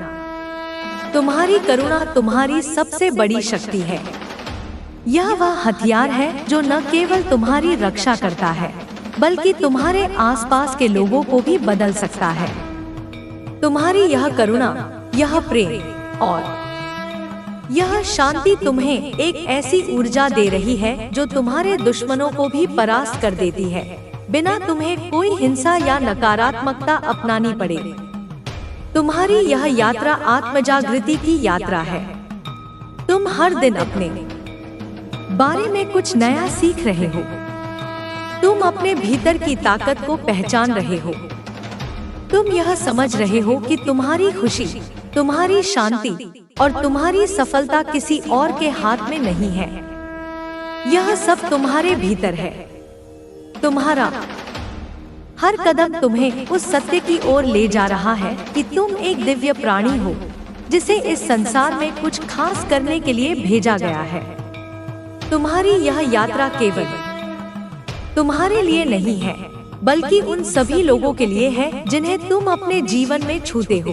तुम्हारी करुणा तुम्हारी सबसे बड़ी शक्ति है। यह वह हथियार है जो न केवल तुम्हारी रक्षा करता है, बल्कि तुम्हारे आसपास के लोगों को भी बदल सकता है। तुम्हारी यह करुणा, यह प्रेम और यह शांति तुम्हें एक ऐसी ऊर्जा दे रही है जो तुम्हारे दुश्मनों को भी परास्त कर देती है, बिना तुम्हें कोई हिंसा या नकारात्मकता अपनानी पड़े। तुम्हारी यह यात्रा आत्मजागृति की यात्रा है। तुम हर दिन अपने बारे में कुछ नया सीख रहे हो। तुम अपने भीतर की ताकत को पहचान रहे हो। तुम यह समझ रहे हो कि तुम्हारी खुशी, तुम्हारी शांति और तुम्हारी सफलता किसी और के हाथ में नहीं है। यह सब तुम्हारे भीतर है। तुम्हारा हर कदम तुम्हें उस सत्य की ओर ले जा रहा है कि तुम एक दिव्य प्राणी हो, जिसे इस संसार में कुछ खास करने के लिए भेजा गया है। तुम्हारी यह यात्रा केवल तुम्हारे लिए नहीं है, बल्कि उन सभी लोगों के लिए है जिन्हें तुम अपने जीवन में छूते हो।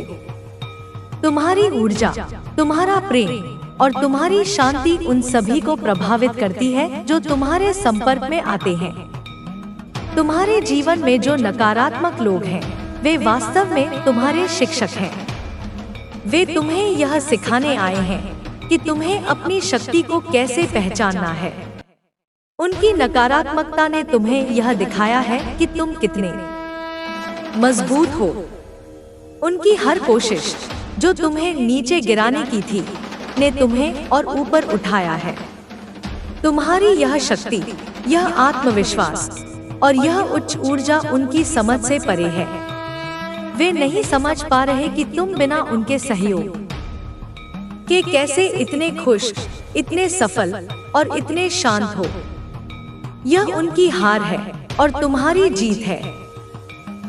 तुम्हारी ऊर्जा, तुम्हारा प्रेम और तुम्हारी शांति उन सभी को प्रभावित करती है जो तुम्हारे संपर्क में आते हैं। तुम्हारे जीवन में जो नकारात्मक लोग हैं, वे वास्तव में तुम्हारे शिक्षक हैं। वे तुम्हें यह सिखाने आए हैं कि तुम्हें अपनी शक्ति को कैसे पहचानना है। उनकी नकारात्मकता ने तुम्हें यह दिखाया है कि तुम कितने मजबूत हो। उनकी हर कोशिश जो तुम्हें नीचे गिराने की थी, ने तुम्हें और ऊपर उठाया है। तुम्हारी यह शक्ति, यह आत्मविश्वास और यह उच्च ऊर्जा उनकी समझ से परे है। वे नहीं समझ पा रहे कि तुम बिना उनके सहयोग के कैसे इतने खुश, इतने सफल और इतने शांत हो। यह उनकी हार है और तुम्हारी जीत है,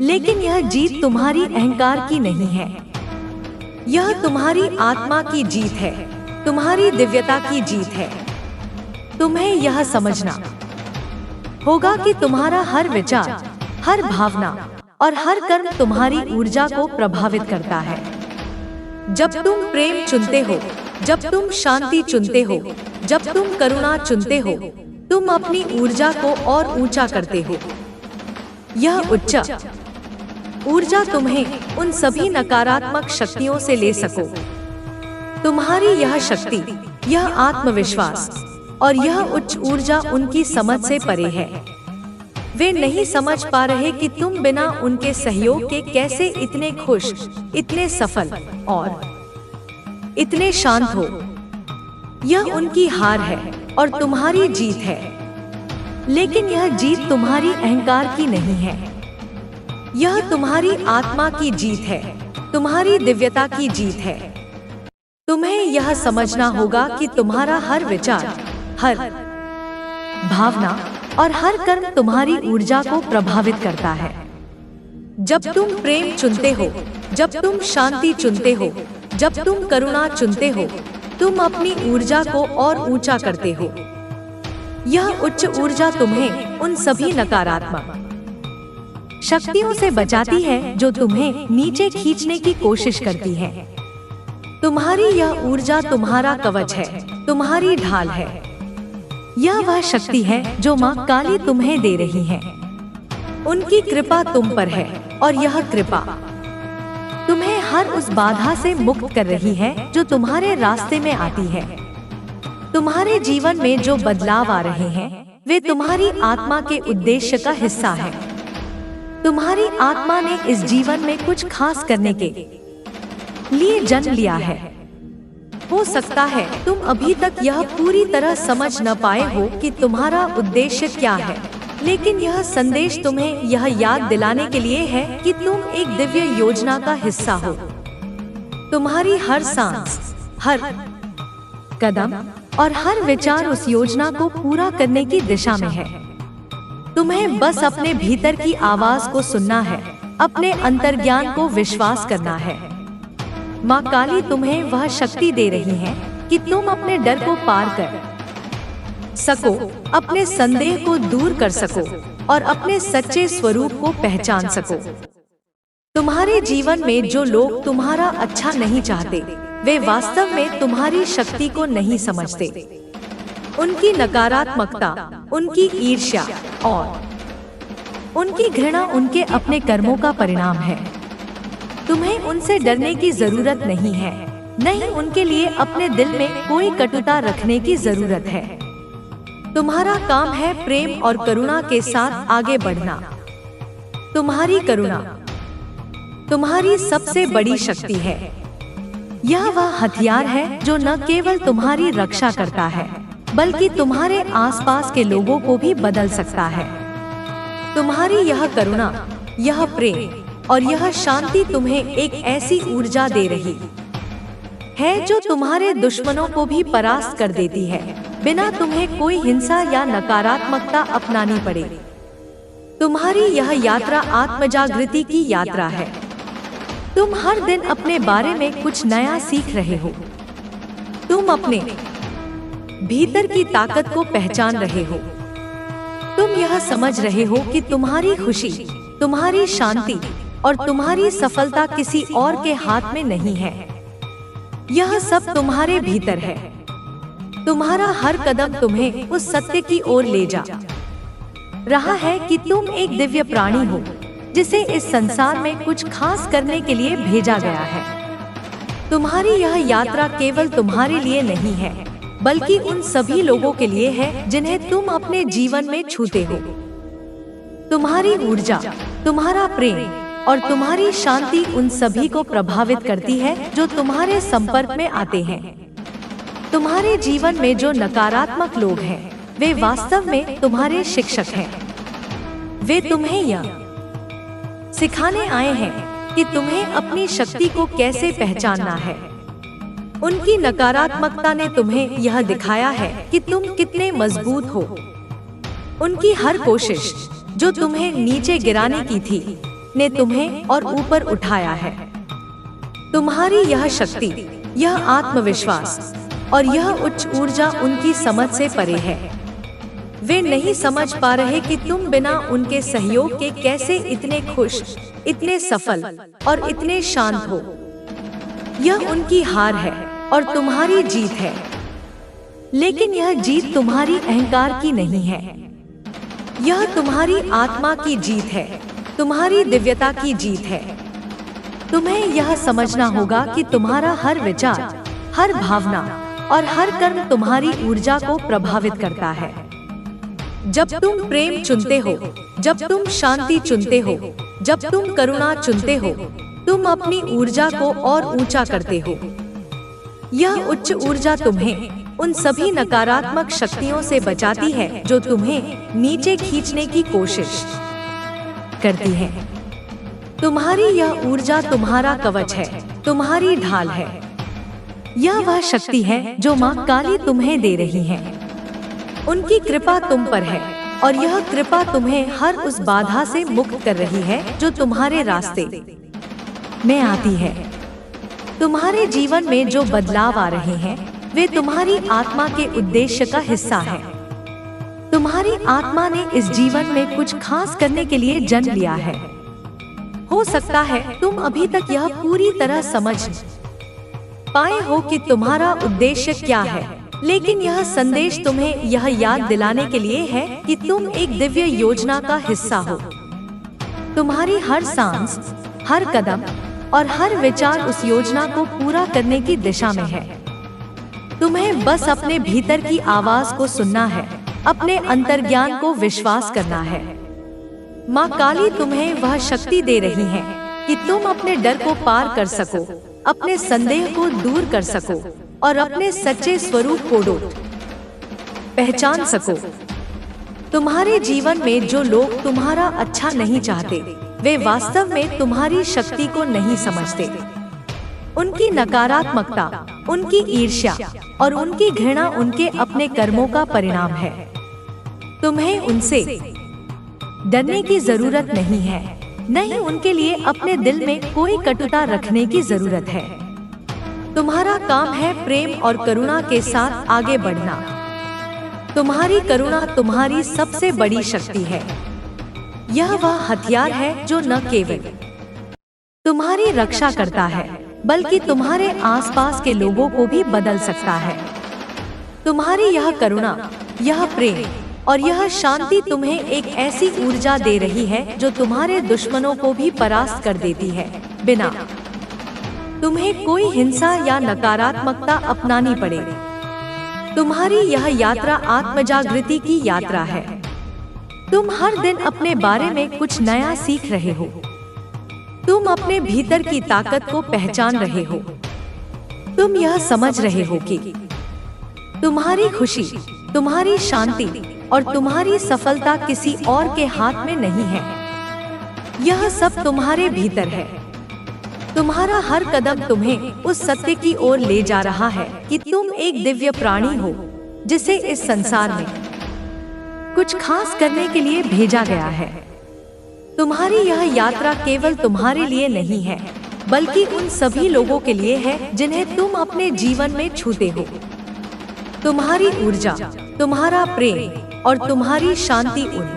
लेकिन यह जीत तुम्हारी अहंकार की नहीं है। यह तुम्हारी आत्मा की जीत है, तुम्हारी दिव्यता की जीत है। तुम्हें यह समझना होगा कि तुम्हारा हर विचार, हर भावना और हर कर्म तुम्हारी ऊर्जा को प्रभावित करता है। जब तुम प्रेम चुनते हो, जब तुम शांति चुनते हो, जब तुम करुणा चुनते हो, तुम अपनी ऊर्जा को और ऊंचा करते हो। यह उच्च ऊर्जा तुम्हें उन सभी नकारात्मक शक्तियों से ले सको। तुम्हारी यह शक्ति, यह आत्मविश्वास और यह उच्च ऊर्जा उनकी समझ से परे है। वे नहीं समझ पा रहे कि तुम बिना उनके सहयोग के कैसे इतने खुश, इतने सफल और इतने शांत हो। यह उनकी हार है और तुम्हारी जीत है, लेकिन यह जीत तुम्हारी अहंकार की नहीं है। यह तुम्हारी आत्मा की जीत है, तुम्हारी दिव्यता की जीत है। तुम्हें यह समझना होगा कि तुम्हारा हर विचार, हर भावना और हर कर्म तुम्हारी ऊर्जा को प्रभावित करता है। जब तुम प्रेम चुनते हो, जब तुम शांति चुनते हो, जब तुम करुणा चुनते हो, तुम अपनी ऊर्जा को और ऊंचा करते हो। यह उच्च ऊर्जा तुम्हें उन सभी नकारात्मक शक्तियों से बचाती है जो तुम्हें नीचे खींचने की कोशिश करती है। तुम्हारी यह ऊर्जा तुम्हारा कवच है, तुम्हारी ढाल है। यह वह शक्ति है जो माँ काली तुम्हें दे रही है। उनकी कृपा तुम पर है और यह कृपा तुम्हें हर उस बाधा से मुक्त कर रही है जो तुम्हारे रास्ते में आती है। तुम्हारे जीवन में जो बदलाव आ रहे हैं वे तुम्हारी आत्मा के उद्देश्य का हिस्सा है। तुम्हारी आत्मा ने इस जीवन में कुछ खास करने के लिए जन्म लिया है। हो सकता है तुम अभी तक यह पूरी तरह समझ न पाए हो कि तुम्हारा उद्देश्य क्या है, लेकिन यह संदेश तुम्हें यह याद दिलाने के लिए है कि तुम एक दिव्य योजना का हिस्सा हो। तुम्हारी हर सांस, हर कदम और हर विचार उस योजना को पूरा करने की दिशा में है। तुम्हें बस अपने भीतर की आवाज को सुनना है, अपने अंतर्ज्ञान को विश्वास करना है। माँ काली तुम्हें वह शक्ति दे रही है कि तुम अपने डर को पार कर सको, अपने संदेह को दूर कर सको और अपने सच्चे स्वरूप को पहचान सको। तुम्हारे जीवन में जो लोग तुम्हारा अच्छा नहीं चाहते, वे वास्तव में तुम्हारी शक्ति को नहीं समझते। उनकी नकारात्मकता, उनकी ईर्ष्या और उनकी घृणा उनके अपने कर्मों का परिणाम है। तुम्हें उनसे डरने की जरूरत नहीं है, नहीं उनके लिए अपने दिल में कोई कटुता रखने की जरूरत है। तुम्हारा काम है प्रेम और करुणा के साथ आगे बढ़ना। तुम्हारी करुणा तुम्हारी सबसे बड़ी शक्ति है। यह वह हथियार है जो न केवल तुम्हारी रक्षा करता है, बल्कि तुम्हारे आसपास के लोगों को भी बदल सकता है। तुम्हारी यह करुणा, यह प्रेम और यह शांति तुम्हें एक ऐसी ऊर्जा दे रही है जो तुम्हारे दुश्मनों को भी परास्त कर देती है, बिना तुम्हें कोई हिंसा या नकारात्मकता अपनानी पड़े। तुम्हारी यह यात्रा आत्मजागृति की यात्रा है। तुम हर दिन अपने बारे में कुछ नया सीख रहे हो। तुम अपने भीतर की ताकत को पहचान रहे हो। तुम यह समझ रहे हो कि तुम्हारी खुशी, तुम्हारी शांति और तुम्हारी सफलता किसी और के हाथ में नहीं है। यह सब तुम्हारे भीतर है। तुम्हारा हर कदम तुम्हें उस सत्य की ओर ले जा रहा है कि तुम एक दिव्य प्राणी हो, जिसे इस संसार में कुछ खास करने के लिए भेजा गया है। तुम्हारी यह यात्रा केवल तुम्हारे लिए नहीं है, बल्कि उन सभी लोगों के लिए है जिन्हें तुम अपने जीवन में छूते हो। तुम्हारी ऊर्जा, तुम्हारा प्रेम और तुम्हारी शांति उन सभी को प्रभावित करती है जो तुम्हारे संपर्क में आते हैं। तुम्हारे जीवन में जो नकारात्मक लोग हैं, वे वास्तव में तुम्हारे शिक्षक हैं। वे तुम्हें यह सिखाने आए हैं कि तुम्हें अपनी शक्ति को कैसे पहचानना है। उनकी नकारात्मकता ने तुम्हें यह दिखाया है कि तुम कितने मजबूत हो। उनकी हर कोशिश जो तुम्हें नीचे गिराने की थी, ने तुम्हें और ऊपर उठाया है। तुम्हारी यह शक्ति, यह आत्मविश्वास और यह उच्च ऊर्जा उनकी समझ से परे है। वे नहीं समझ पा रहे कि तुम बिना उनके सहयोग के कैसे इतने खुश, इतने सफल और इतने शांत हो। यह उनकी हार है और तुम्हारी जीत है, लेकिन यह जीत तुम्हारी अहंकार की नहीं है। यह तुम्हारी आत्मा की जीत है, तुम्हारी दिव्यता की जीत है। तुम्हें यह समझना होगा कि तुम्हारा हर विचार, हर भावना और हर कर्म तुम्हारी ऊर्जा को प्रभावित करता है। जब तुम प्रेम चुनते हो, जब तुम शांति चुनते हो, जब तुम करुणा चुनते हो, तुम अपनी ऊर्जा को और ऊंचा करते हो। यह उच्च ऊर्जा तुम्हें उन सभी नकारात्मक शक्तियों से बचाती है जो तुम्हें नीचे खींचने की कोशिश करती है। तुम्हारी यह ऊर्जा तुम्हारा कवच है, तुम्हारी ढाल है। यह वह शक्ति है जो माँ काली तुम्हें दे रही है। उनकी कृपा तुम पर है और यह कृपा तुम्हें हर उस बाधा से मुक्त कर रही है जो तुम्हारे रास्ते में आती है। तुम्हारे जीवन में जो बदलाव आ रहे हैं वे तुम्हारी आत्मा के उद्देश्य का हिस्सा है। तुम्हारी आत्मा ने इस जीवन में कुछ खास करने के लिए जन्म लिया है। हो सकता है तुम अभी तक यह पूरी तरह समझ पाए हो कि तुम्हारा उद्देश्य क्या है, लेकिन यह संदेश तुम्हें यह याद दिलाने के लिए है कि तुम एक दिव्य योजना का हिस्सा हो। तुम्हारी हर सांस, हर कदम और हर विचार उस योजना को पूरा करने की दिशा में है। तुम्हें बस अपने भीतर की आवाज को सुनना है, अपने अंतर्ज्ञान को विश्वास करना है। माँ काली तुम्हें वह शक्ति दे रही है कि तुम अपने डर को पार कर सको, अपने संदेह को दूर कर सको और अपने सच्चे स्वरूप को पहचान सको। तुम्हारे जीवन में जो लोग तुम्हारा अच्छा नहीं चाहते, वे वास्तव में तुम्हारी शक्ति को नहीं समझते। उनकी नकारात्मकता, उनकी ईर्ष्या और उनकी घृणा उनके अपने कर्मों का परिणाम है। तुम्हें उनसे डरने की जरूरत नहीं है, नहीं उनके लिए अपने दिल में कोई कटुता रखने की जरूरत है। तुम्हारा काम है प्रेम और करुणा के साथ आगे बढ़ना। तुम्हारी करुणा तुम्हारी सबसे बड़ी शक्ति है। यह वह हथियार है जो न केवल तुम्हारी रक्षा करता है, बल्कि तुम्हारे आसपास के लोगों को भी बदल सकता है। तुम्हारी यह करुणा, यह प्रेम और यह शांति तुम्हें एक ऐसी ऊर्जा दे रही है जो तुम्हारे दुश्मनों को भी परास्त कर देती है, बिना तुम्हें कोई हिंसा या नकारात्मकता अपनानी पड़े। तुम्हारी यह यात्रा आत्मजागृति की यात्रा है। तुम हर दिन अपने बारे में कुछ नया सीख रहे हो। तुम अपने भीतर की ताकत को पहचान रहे हो। तुम यह समझ रहे हो कि तुम्हारी खुशी, तुम्हारी शांति और तुम्हारी सफलता किसी और के हाथ में नहीं है। यह सब तुम्हारे भीतर है। तुम्हारा हर कदम तुम्हें उस सत्य की ओर ले जा रहा है कि तुम एक दिव्य प्राणी हो जिसे इस संसार में कुछ खास करने के लिए भेजा गया है। तुम्हारी यह यात्रा केवल तुम्हारे लिए नहीं है, बल्कि उन सभी लोगों के लिए है जिन्हें तुम अपने जीवन में छूते हो। तुम्हारी ऊर्जा, तुम्हारा प्रेम और तुम्हारी शांति उन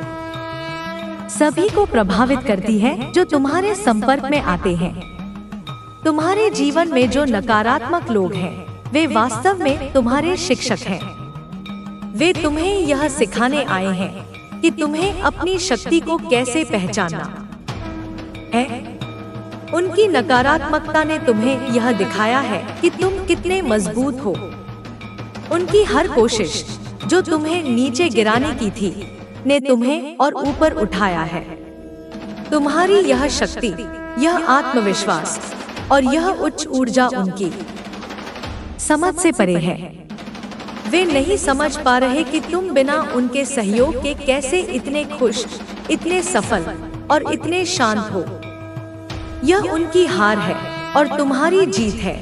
सभी को प्रभावित करती है जो तुम्हारे संपर्क में आते हैं। तुम्हारे जीवन में जो नकारात्मक लोग हैं, वे वास्तव में तुम्हारे शिक्षक हैं। वे तुम्हें यह सिखाने आए हैं कि तुम्हें अपनी शक्ति को कैसे पहचानना है। उनकी नकारात्मकता ने तुम्हें यह दिखाया है कि तुम कितने मजबूत हो। उनकी हर कोशिश जो तुम्हें नीचे गिराने की थी, ने तुम्हें और ऊपर उठाया है। तुम्हारी यह शक्ति, यह आत्मविश्वास और यह उच्च ऊर्जा उनकी समझ से परे है। वे नहीं समझ पा रहे कि तुम बिना उनके सहयोग के कैसे इतने खुश, इतने सफल और इतने शांत हो। यह उनकी हार है और तुम्हारी जीत है,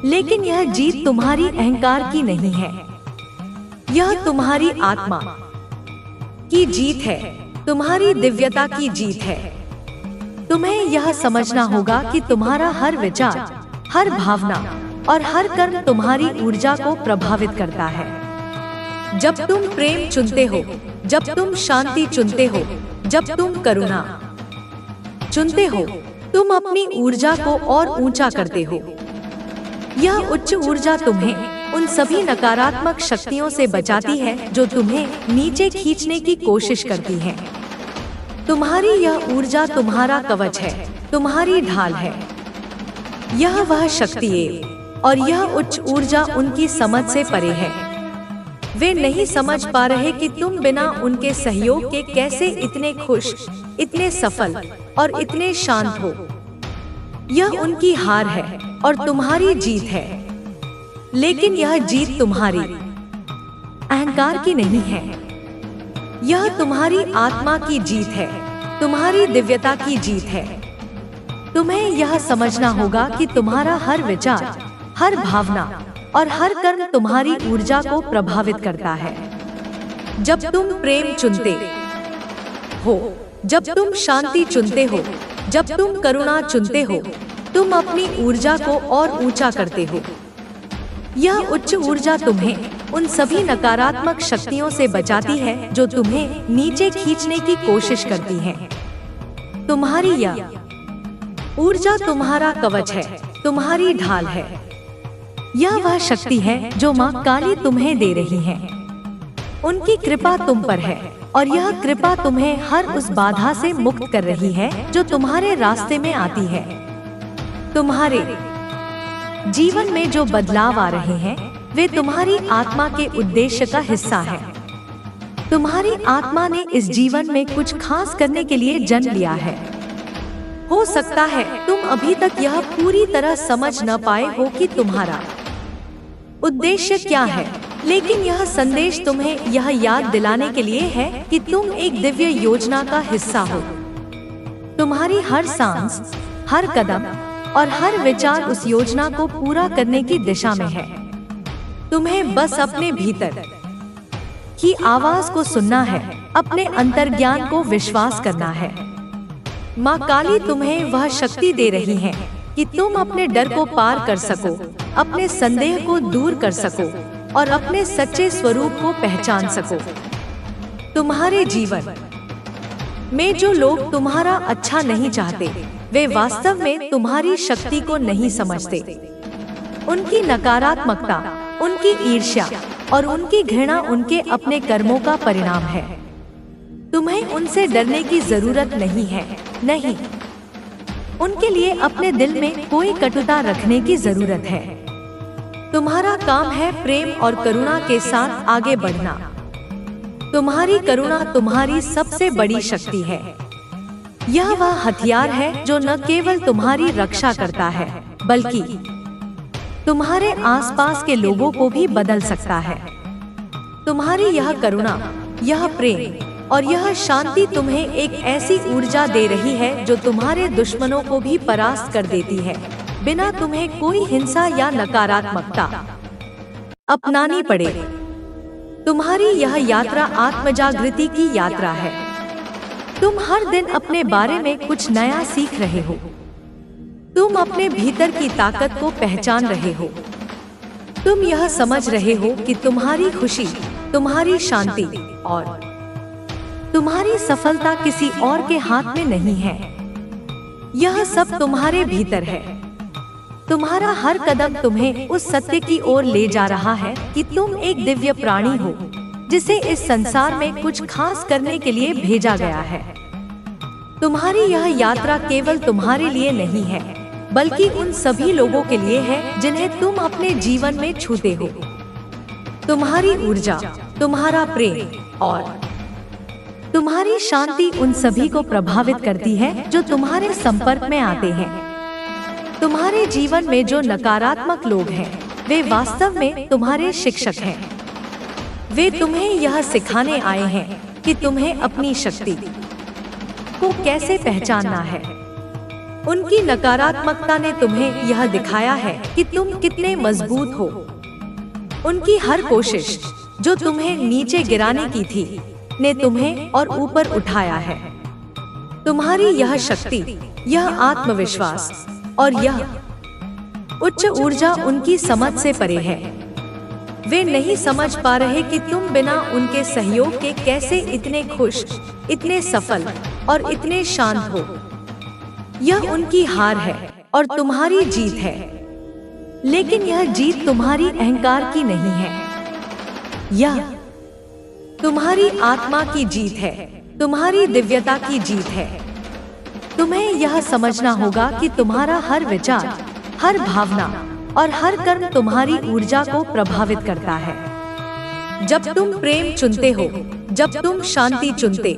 लेकिन यह जीत तुम्हारी अहंकार की नहीं है। यह तुम्हारी आत्मा की जीत है, तुम्हारी दिव्यता की जीत है। तुम्हें यह समझना होगा कि तुम्हारा हर विचार, हर भावना और हर कर्म तुम्हारी ऊर्जा को प्रभावित करता है। जब तुम प्रेम चुनते हो, जब तुम शांति चुनते हो, जब तुम करुणा चुनते हो, तुम अपनी ऊर्जा को और ऊंचा करते हो। यह उच्च ऊर्जा तुम्हें उन सभी नकारात्मक शक्तियों से बचाती है जो तुम्हें नीचे खींचने की कोशिश करती हैं। तुम्हारी यह ऊर्जा तुम्हारा कवच है, तुम्हारी ढाल है। यह वह शक्ति है और यह उच्च ऊर्जा उनकी समझ से परे है। वे नहीं समझ पा रहे कि तुम बिना उनके सहयोग के कैसे इतने खुश, इतने सफल और इतने शांत हो। यह उनकी हार है और तुम्हारी जीत है, लेकिन यह जीत तुम्हारी अहंकार की नहीं है। यह तुम्हारी आत्मा की जीत है, तुम्हारी दिव्यता की जीत है। तुम्हें यह समझना होगा कि तुम्हारा हर विचार, हर भावना और हर कर्म तुम्हारी ऊर्जा को प्रभावित करता है। जब तुम प्रेम चुनते हो, जब तुम शांति चुनते हो, जब तुम करुणा चुनते हो, तुम अपनी ऊर्जा को और ऊंचा करते हो। यह उच्च ऊर्जा तुम्हें उन सभी नकारात्मक शक्तियों से बचाती है जो तुम्हें नीचे खींचने की कोशिश करती हैं। तुम्हारी यह ऊर्जा तुम्हारा कवच है, तुम्हारी ढाल है। यह वह शक्ति है जो माँ काली तुम्हें दे रही है। उनकी कृपा तुम पर है और यह कृपा तुम्हें हर उस बाधा से मुक्त कर रही है जो तुम्हारे रास्ते में आती है। तुम्हारे जीवन में जो बदलाव आ रहे हैं वे तुम्हारी आत्मा के उद्देश्य का हिस्सा है। तुम्हारी आत्मा ने इस जीवन में कुछ खास करने के लिए जन्म लिया है। हो सकता है तुम अभी तक यह पूरी तरह समझ न पाए हो कि तुम्हारा उद्देश्य क्या है, लेकिन यह संदेश तुम्हें यह याद दिलाने के लिए है कि तुम एक दिव्य योजना का हिस्सा हो। तुम्हारी हर सांस, हर कदम और हर विचार उस योजना को पूरा करने की दिशा में है। तुम्हें बस अपने भीतर की आवाज को सुनना है, अपने अंतर्ज्ञान को विश्वास करना है। माँ काली तुम्हें वह शक्ति दे रही है कि तुम अपने डर को पार कर सको, अपने संदेह को दूर कर सको और अपने सच्चे स्वरूप को पहचान सको। तुम्हारे जीवन में जो लोग तुम्हारा अच्छा नहीं चाहते, वे वास्तव में तुम्हारी शक्ति को नहीं समझते। उनकी नकारात्मकता, उनकी ईर्ष्या और उनकी घृणा उनके अपने कर्मों का परिणाम है। तुम्हें उनसे डरने की जरूरत नहीं है, नहीं। उनके लिए अपने दिल में कोई कटुता रखने की जरूरत है। तुम्हारा काम है प्रेम और करुणा के साथ आगे बढ़ना। तुम्हारी करुणा तुम्हारी सबसे बड़ी शक्ति है। यह वह हथियार है जो न केवल तुम्हारी रक्षा करता है, बल्कि तुम्हारे आसपास के लोगों को भी बदल सकता है। तुम्हारी यह करुणा, यह प्रेम और यह शांति तुम्हें एक ऐसी ऊर्जा दे रही है जो तुम्हारे दुश्मनों को भी परास्त कर देती है, बिना तुम्हें कोई हिंसा या नकारात्मकता अपनानी पड़े। तुम्हारी यह यात्रा आत्मजागृति की यात्रा है। तुम हर दिन अपने बारे में कुछ नया सीख रहे हो। तुम अपने भीतर की ताकत को पहचान रहे हो। तुम यह समझ रहे हो कि तुम्हारी खुशी, तुम्हारी शांति और तुम्हारी सफलता किसी और के हाथ में नहीं है। यह सब तुम्हारे भीतर है। तुम्हारा हर कदम तुम्हें उस सत्य की ओर ले जा रहा है कि तुम एक दिव्य प्राणी हो, जिसे इस संसार में कुछ खास करने के लिए भेजा गया है। तुम्हारी यह यात्रा केवल तुम्हारे लिए नहीं है, बल्कि उन सभी लोगों के लिए है जिन्हें तुम अपने जीवन में छूते हो। तुम्हारी ऊर्जा, तुम्हारा प्रेम और तुम्हारी शांति उन सभी को प्रभावित करती है जो तुम्हारे संपर्क में आते हैं। तुम्हारे जीवन में जो नकारात्मक लोग हैं, वे वास्तव में तुम्हारे शिक्षक हैं। वे तुम्हें यह सिखाने आए हैं कि तुम्हें अपनी शक्ति को कैसे पहचानना है। उनकी नकारात्मकता ने तुम्हें यह दिखाया है कि तुम कितने मजबूत हो। उनकी हर कोशिश जो तुम्हें नीचे गिराने की थी, ने तुम्हें और ऊपर उठाया है। तुम्हारी यह शक्ति, यह आत्मविश्वास और यह उच्च ऊर्जा उनकी समझ से परे है। वे नहीं समझ पा रहे कि तुम बिना उनके सहयोग के कैसे इतने खुश, इतने सफल और इतने शांत हो। यह उनकी हार है और तुम्हारी जीत है, लेकिन यह जीत तुम्हारी अहंकार की नहीं है। यह तुम्हारी आत्मा की जीत है, तुम्हारी दिव्यता की जीत है। तुम्हें यह समझना होगा कि तुम्हारा हर विचार, हर भावना और हर कर्म तुम्हारी ऊर्जा को प्रभावित करता है। जब तुम प्रेम चुनते हो, जब तुम शांति चुनते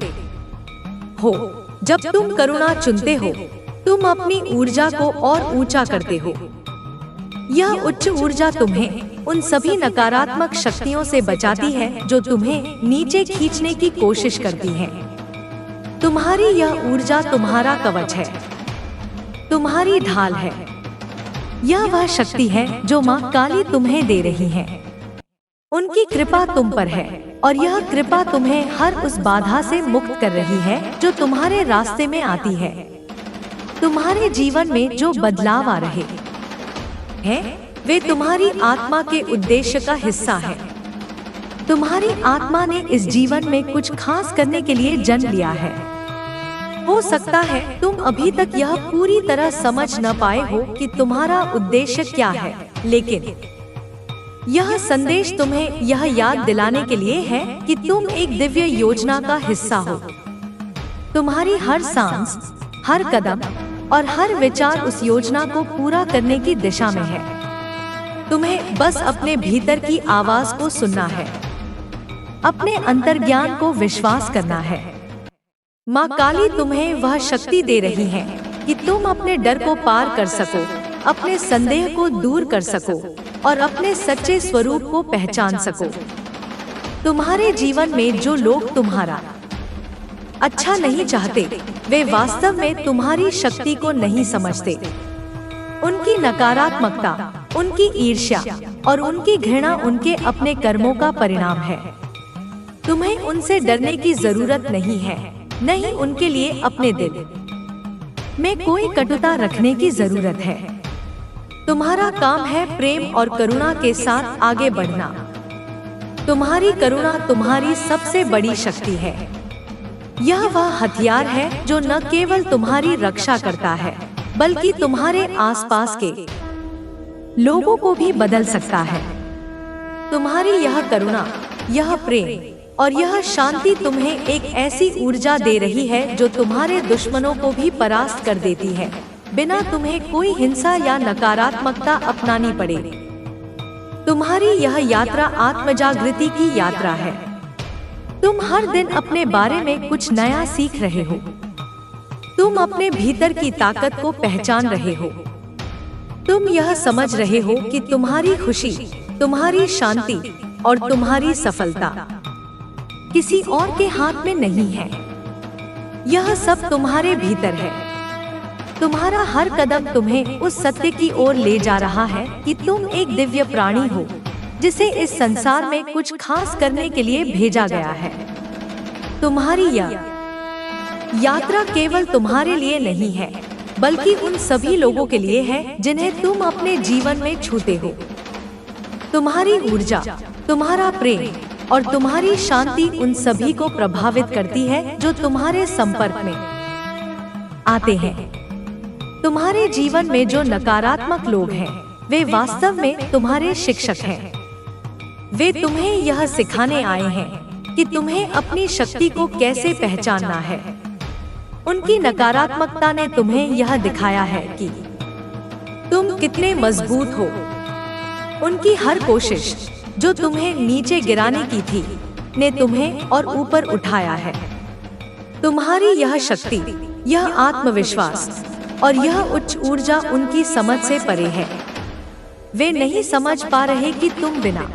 हो, जब तुम करुणा चुनते हो, तुम अपनी ऊर्जा को और ऊंचा करते हो। यह उच्च ऊर्जा तुम्हें उन सभी नकारात्मक शक्तियों से बचाती है जो तुम्हें नीचे खींचने की कोशिश करती हैं। तुम्हारी यह ऊर्जा तुम्हारा कवच है, तुम्हारी ढाल है। यह वह शक्ति है जो माँ काली तुम्हें दे रही है। उनकी कृपा तुम पर है और यह कृपा तुम्हें हर उस बाधा से मुक्त कर रही है जो तुम्हारे रास्ते में आती है। तुम्हारे जीवन में जो बदलाव आ रहे हैं, वे तुम्हारी आत्मा के उद्देश्य का हिस्सा है। तुम्हारी आत्मा ने इस जीवन में कुछ खास करने के लिए जन्म लिया है। हो सकता है तुम अभी तक यह पूरी तरह समझ न पाए हो कि तुम्हारा उद्देश्य क्या है, लेकिन यह संदेश तुम्हें यह याद दिलाने के लिए है कि तुम एक दिव्य योजना का हिस्सा हो। तुम्हारी हर सांस, हर कदम और हर विचार उस योजना को पूरा करने की दिशा में है। तुम्हें बस अपने भीतर की आवाज को सुनना है, अपने अंतर्ज्ञान को विश्वास करना है। माँ काली तुम्हें वह शक्ति दे रही है कि तुम अपने डर को पार कर सको, अपने संदेह को दूर कर सको और अपने सच्चे स्वरूप को पहचान सको। तुम्हारे जीवन में जो लोग तुम्हारा अच्छा नहीं चाहते, वे वास्तव में तुम्हारी शक्ति को नहीं समझते। उनकी नकारात्मकता, उनकी ईर्ष्या और उनकी घृणा उनके अपने कर्मों का परिणाम है। तुम्हें उनसे डरने की जरूरत नहीं है, नहीं उनके लिए अपने दिल में कोई कटुता रखने की जरूरत है। तुम्हारा काम है प्रेम और करुणा के साथ आगे बढ़ना। तुम्हारी करुणा तुम्हारी सबसे बड़ी शक्ति है। यह वह हथियार है जो न केवल तुम्हारी रक्षा करता है, बल्कि तुम्हारे आसपास के लोगों को भी बदल सकता है। तुम्हारी यह करुणा, यह प्रेम और यह शांति तुम्हें एक ऐसी ऊर्जा दे रही है जो तुम्हारे दुश्मनों को भी परास्त कर देती है, बिना तुम्हें कोई हिंसा या नकारात्मकता अपनानी पड़े। तुम्हारी यह यात्रा आत्मजागृति की यात्रा है। तुम हर दिन अपने बारे में कुछ नया सीख रहे हो। तुम अपने भीतर की ताकत को पहचान रहे हो। तुम यह समझ रहे हो कि तुम्हारी खुशी, तुम्हारी शांति और तुम्हारी सफलता किसी और के हाथ में नहीं है। यह सब तुम्हारे भीतर है। तुम्हारा हर कदम तुम्हें उस सत्य की ओर ले जा रहा है कि तुम एक दिव्य प्राणी हो, जिसे इस संसार में कुछ खास करने के लिए भेजा गया है। तुम्हारी यह यात्रा केवल तुम्हारे लिए नहीं है, बल्कि उन सभी लोगों के लिए है जिन्हें तुम अपने जीवन में छूते हो। तुम्हारी ऊर्जा, तुम्हारा प्रेम और तुम्हारी शांति उन सभी को प्रभावित करती है जो तुम्हारे संपर्क में आते हैं। तुम्हारे जीवन में जो नकारात्मक लोग हैं, वे वास्तव में तुम्हारे शिक्षक हैं। वे तुम्हें यह सिखाने आए हैं कि तुम्हें अपनी शक्ति को कैसे पहचानना है। उनकी नकारात्मकता ने तुम्हें यह दिखाया है कि तुम कितने मजबूत हो। उनकी हर कोशिश जो तुम्हें नीचे गिराने की थी, ने तुम्हें और ऊपर उठाया है। तुम्हारी यह शक्ति, यह आत्मविश्वास और यह उच्च ऊर्जा उनकी समझ से परे है। वे नहीं समझ पा रहे कि तुम बिना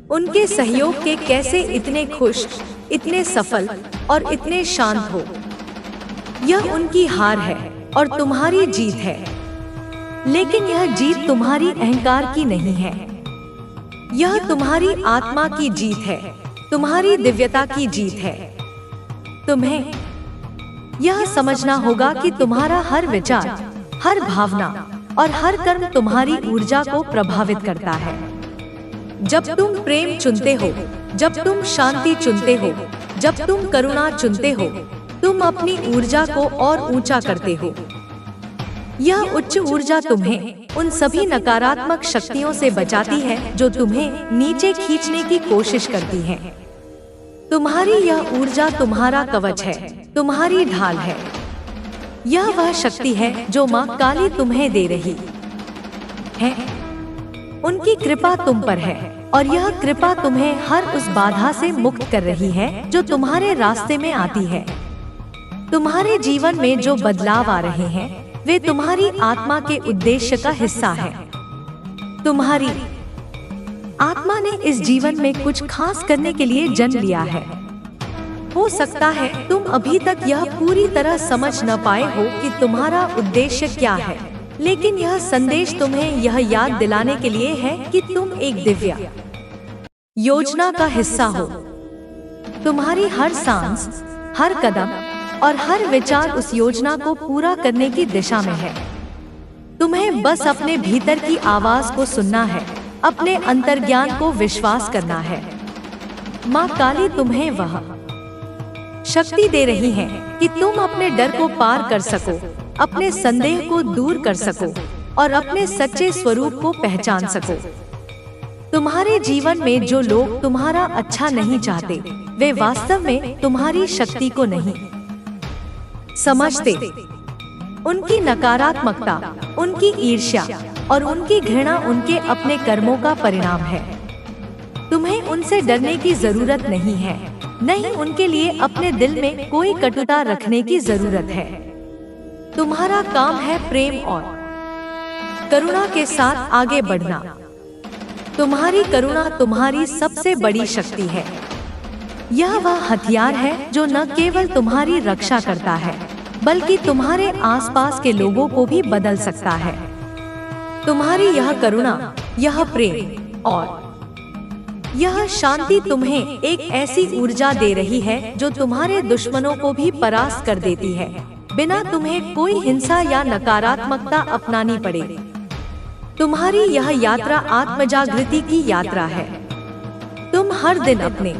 उनके सहयोग के कैसे इतने खुश, इतने सफल और इतने शांत हो। यह उनकी हार है और तुम्हारी जीत है, लेकिन यह जीत तुम्हारी अहंकार की नहीं है। यह तुम्हारी आत्मा की जीत है, तुम्हारी दिव्यता की जीत है। तुम्हें यह समझना होगा कि तुम्हारा हर विचार, हर भावना और हर कर्म तुम्हारी ऊर्जा को प्रभावित करता है। जब तुम प्रेम चुनते हो, जब तुम शांति चुनते हो, जब तुम करुणा चुनते हो, तुम अपनी ऊर्जा को और ऊंचा करते हो। यह उच्च ऊर्जा तुम्हें उन सभी नकारात्मक शक्तियों से बचाती है जो तुम्हें नीचे खींचने की कोशिश करती हैं। तुम्हारी यह ऊर्जा तुम्हारा कवच है, तुम्हारी ढाल है। यह वह शक्ति है जो माँ काली तुम्हें दे रही है। उनकी कृपा तुम पर है और यह कृपा तुम्हें हर उस बाधा से मुक्त कर रही है जो तुम्हारे रास्ते में आती है। तुम्हारे जीवन में जो बदलाव आ रहे हैं वे तुम्हारी आत्मा के उद्देश्य का हिस्सा है। तुम्हारी आत्मा ने इस जीवन में कुछ खास करने के लिए जन्म लिया है। हो सकता है तुम अभी तक यह पूरी तरह समझ न पाए हो कि तुम्हारा उद्देश्य क्या है, लेकिन यह संदेश तुम्हें यह याद दिलाने के लिए है कि तुम एक दिव्य योजना का हिस्सा हो। तुम्हारी हर सांस, हर कदम और हर विचार उस योजना को पूरा करने की दिशा में है। तुम्हें बस अपने भीतर की आवाज को सुनना है, अपने अंतर्ज्ञान को विश्वास करना है। माँ काली तुम्हें वह शक्ति दे रही है कि तुम अपने डर को पार कर सको, अपने संदेह को दूर कर सको और अपने सच्चे स्वरूप को पहचान सको। तुम्हारे जीवन में जो लोग तुम्हारा अच्छा नहीं चाहते, वे वास्तव में तुम्हारी शक्ति को नहीं समझते। उनकी नकारात्मकता, उनकी ईर्ष्या और उनकी घृणा उनके अपने कर्मों का परिणाम है। तुम्हें उनसे डरने की जरूरत नहीं है, नहीं उनके लिए अपने दिल में कोई कटुता रखने की जरूरत है। तुम्हारा काम है प्रेम और करुणा के साथ आगे बढ़ना। तुम्हारी करुणा तुम्हारी सबसे बड़ी शक्ति है। यह वह हथियार है जो न केवल तुम्हारी रक्षा करता है, बल्कि तुम्हारे आसपास के लोगों को भी बदल सकता है। तुम्हारी यह करुणा, यह प्रेम और यह शांति तुम्हें एक ऐसी ऊर्जा दे रही है जो तुम्हारे दुश्मनों को भी परास्त कर देती है, बिना तुम्हें कोई हिंसा या नकारात्मकता अपनानी पड़े। तुम्हारी यह यात्रा आत्मजागृति की यात्रा है। तुम हर दिन अपने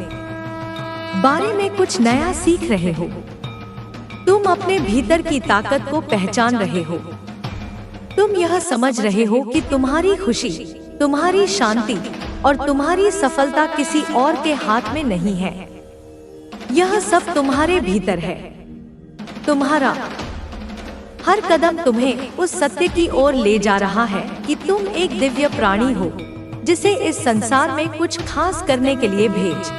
बारे में कुछ नया सीख रहे हो। तुम अपने भीतर की ताकत को पहचान रहे हो। तुम यह समझ रहे हो कि तुम्हारी खुशी, तुम्हारी शांति और तुम्हारी सफलता किसी और के हाथ में नहीं है। यह सब तुम्हारे भीतर है। तुम्हारा हर कदम तुम्हें उस सत्य की ओर ले जा रहा है कि तुम एक दिव्य प्राणी हो, जिसे इस संसार में कुछ खास करने के लिए भेज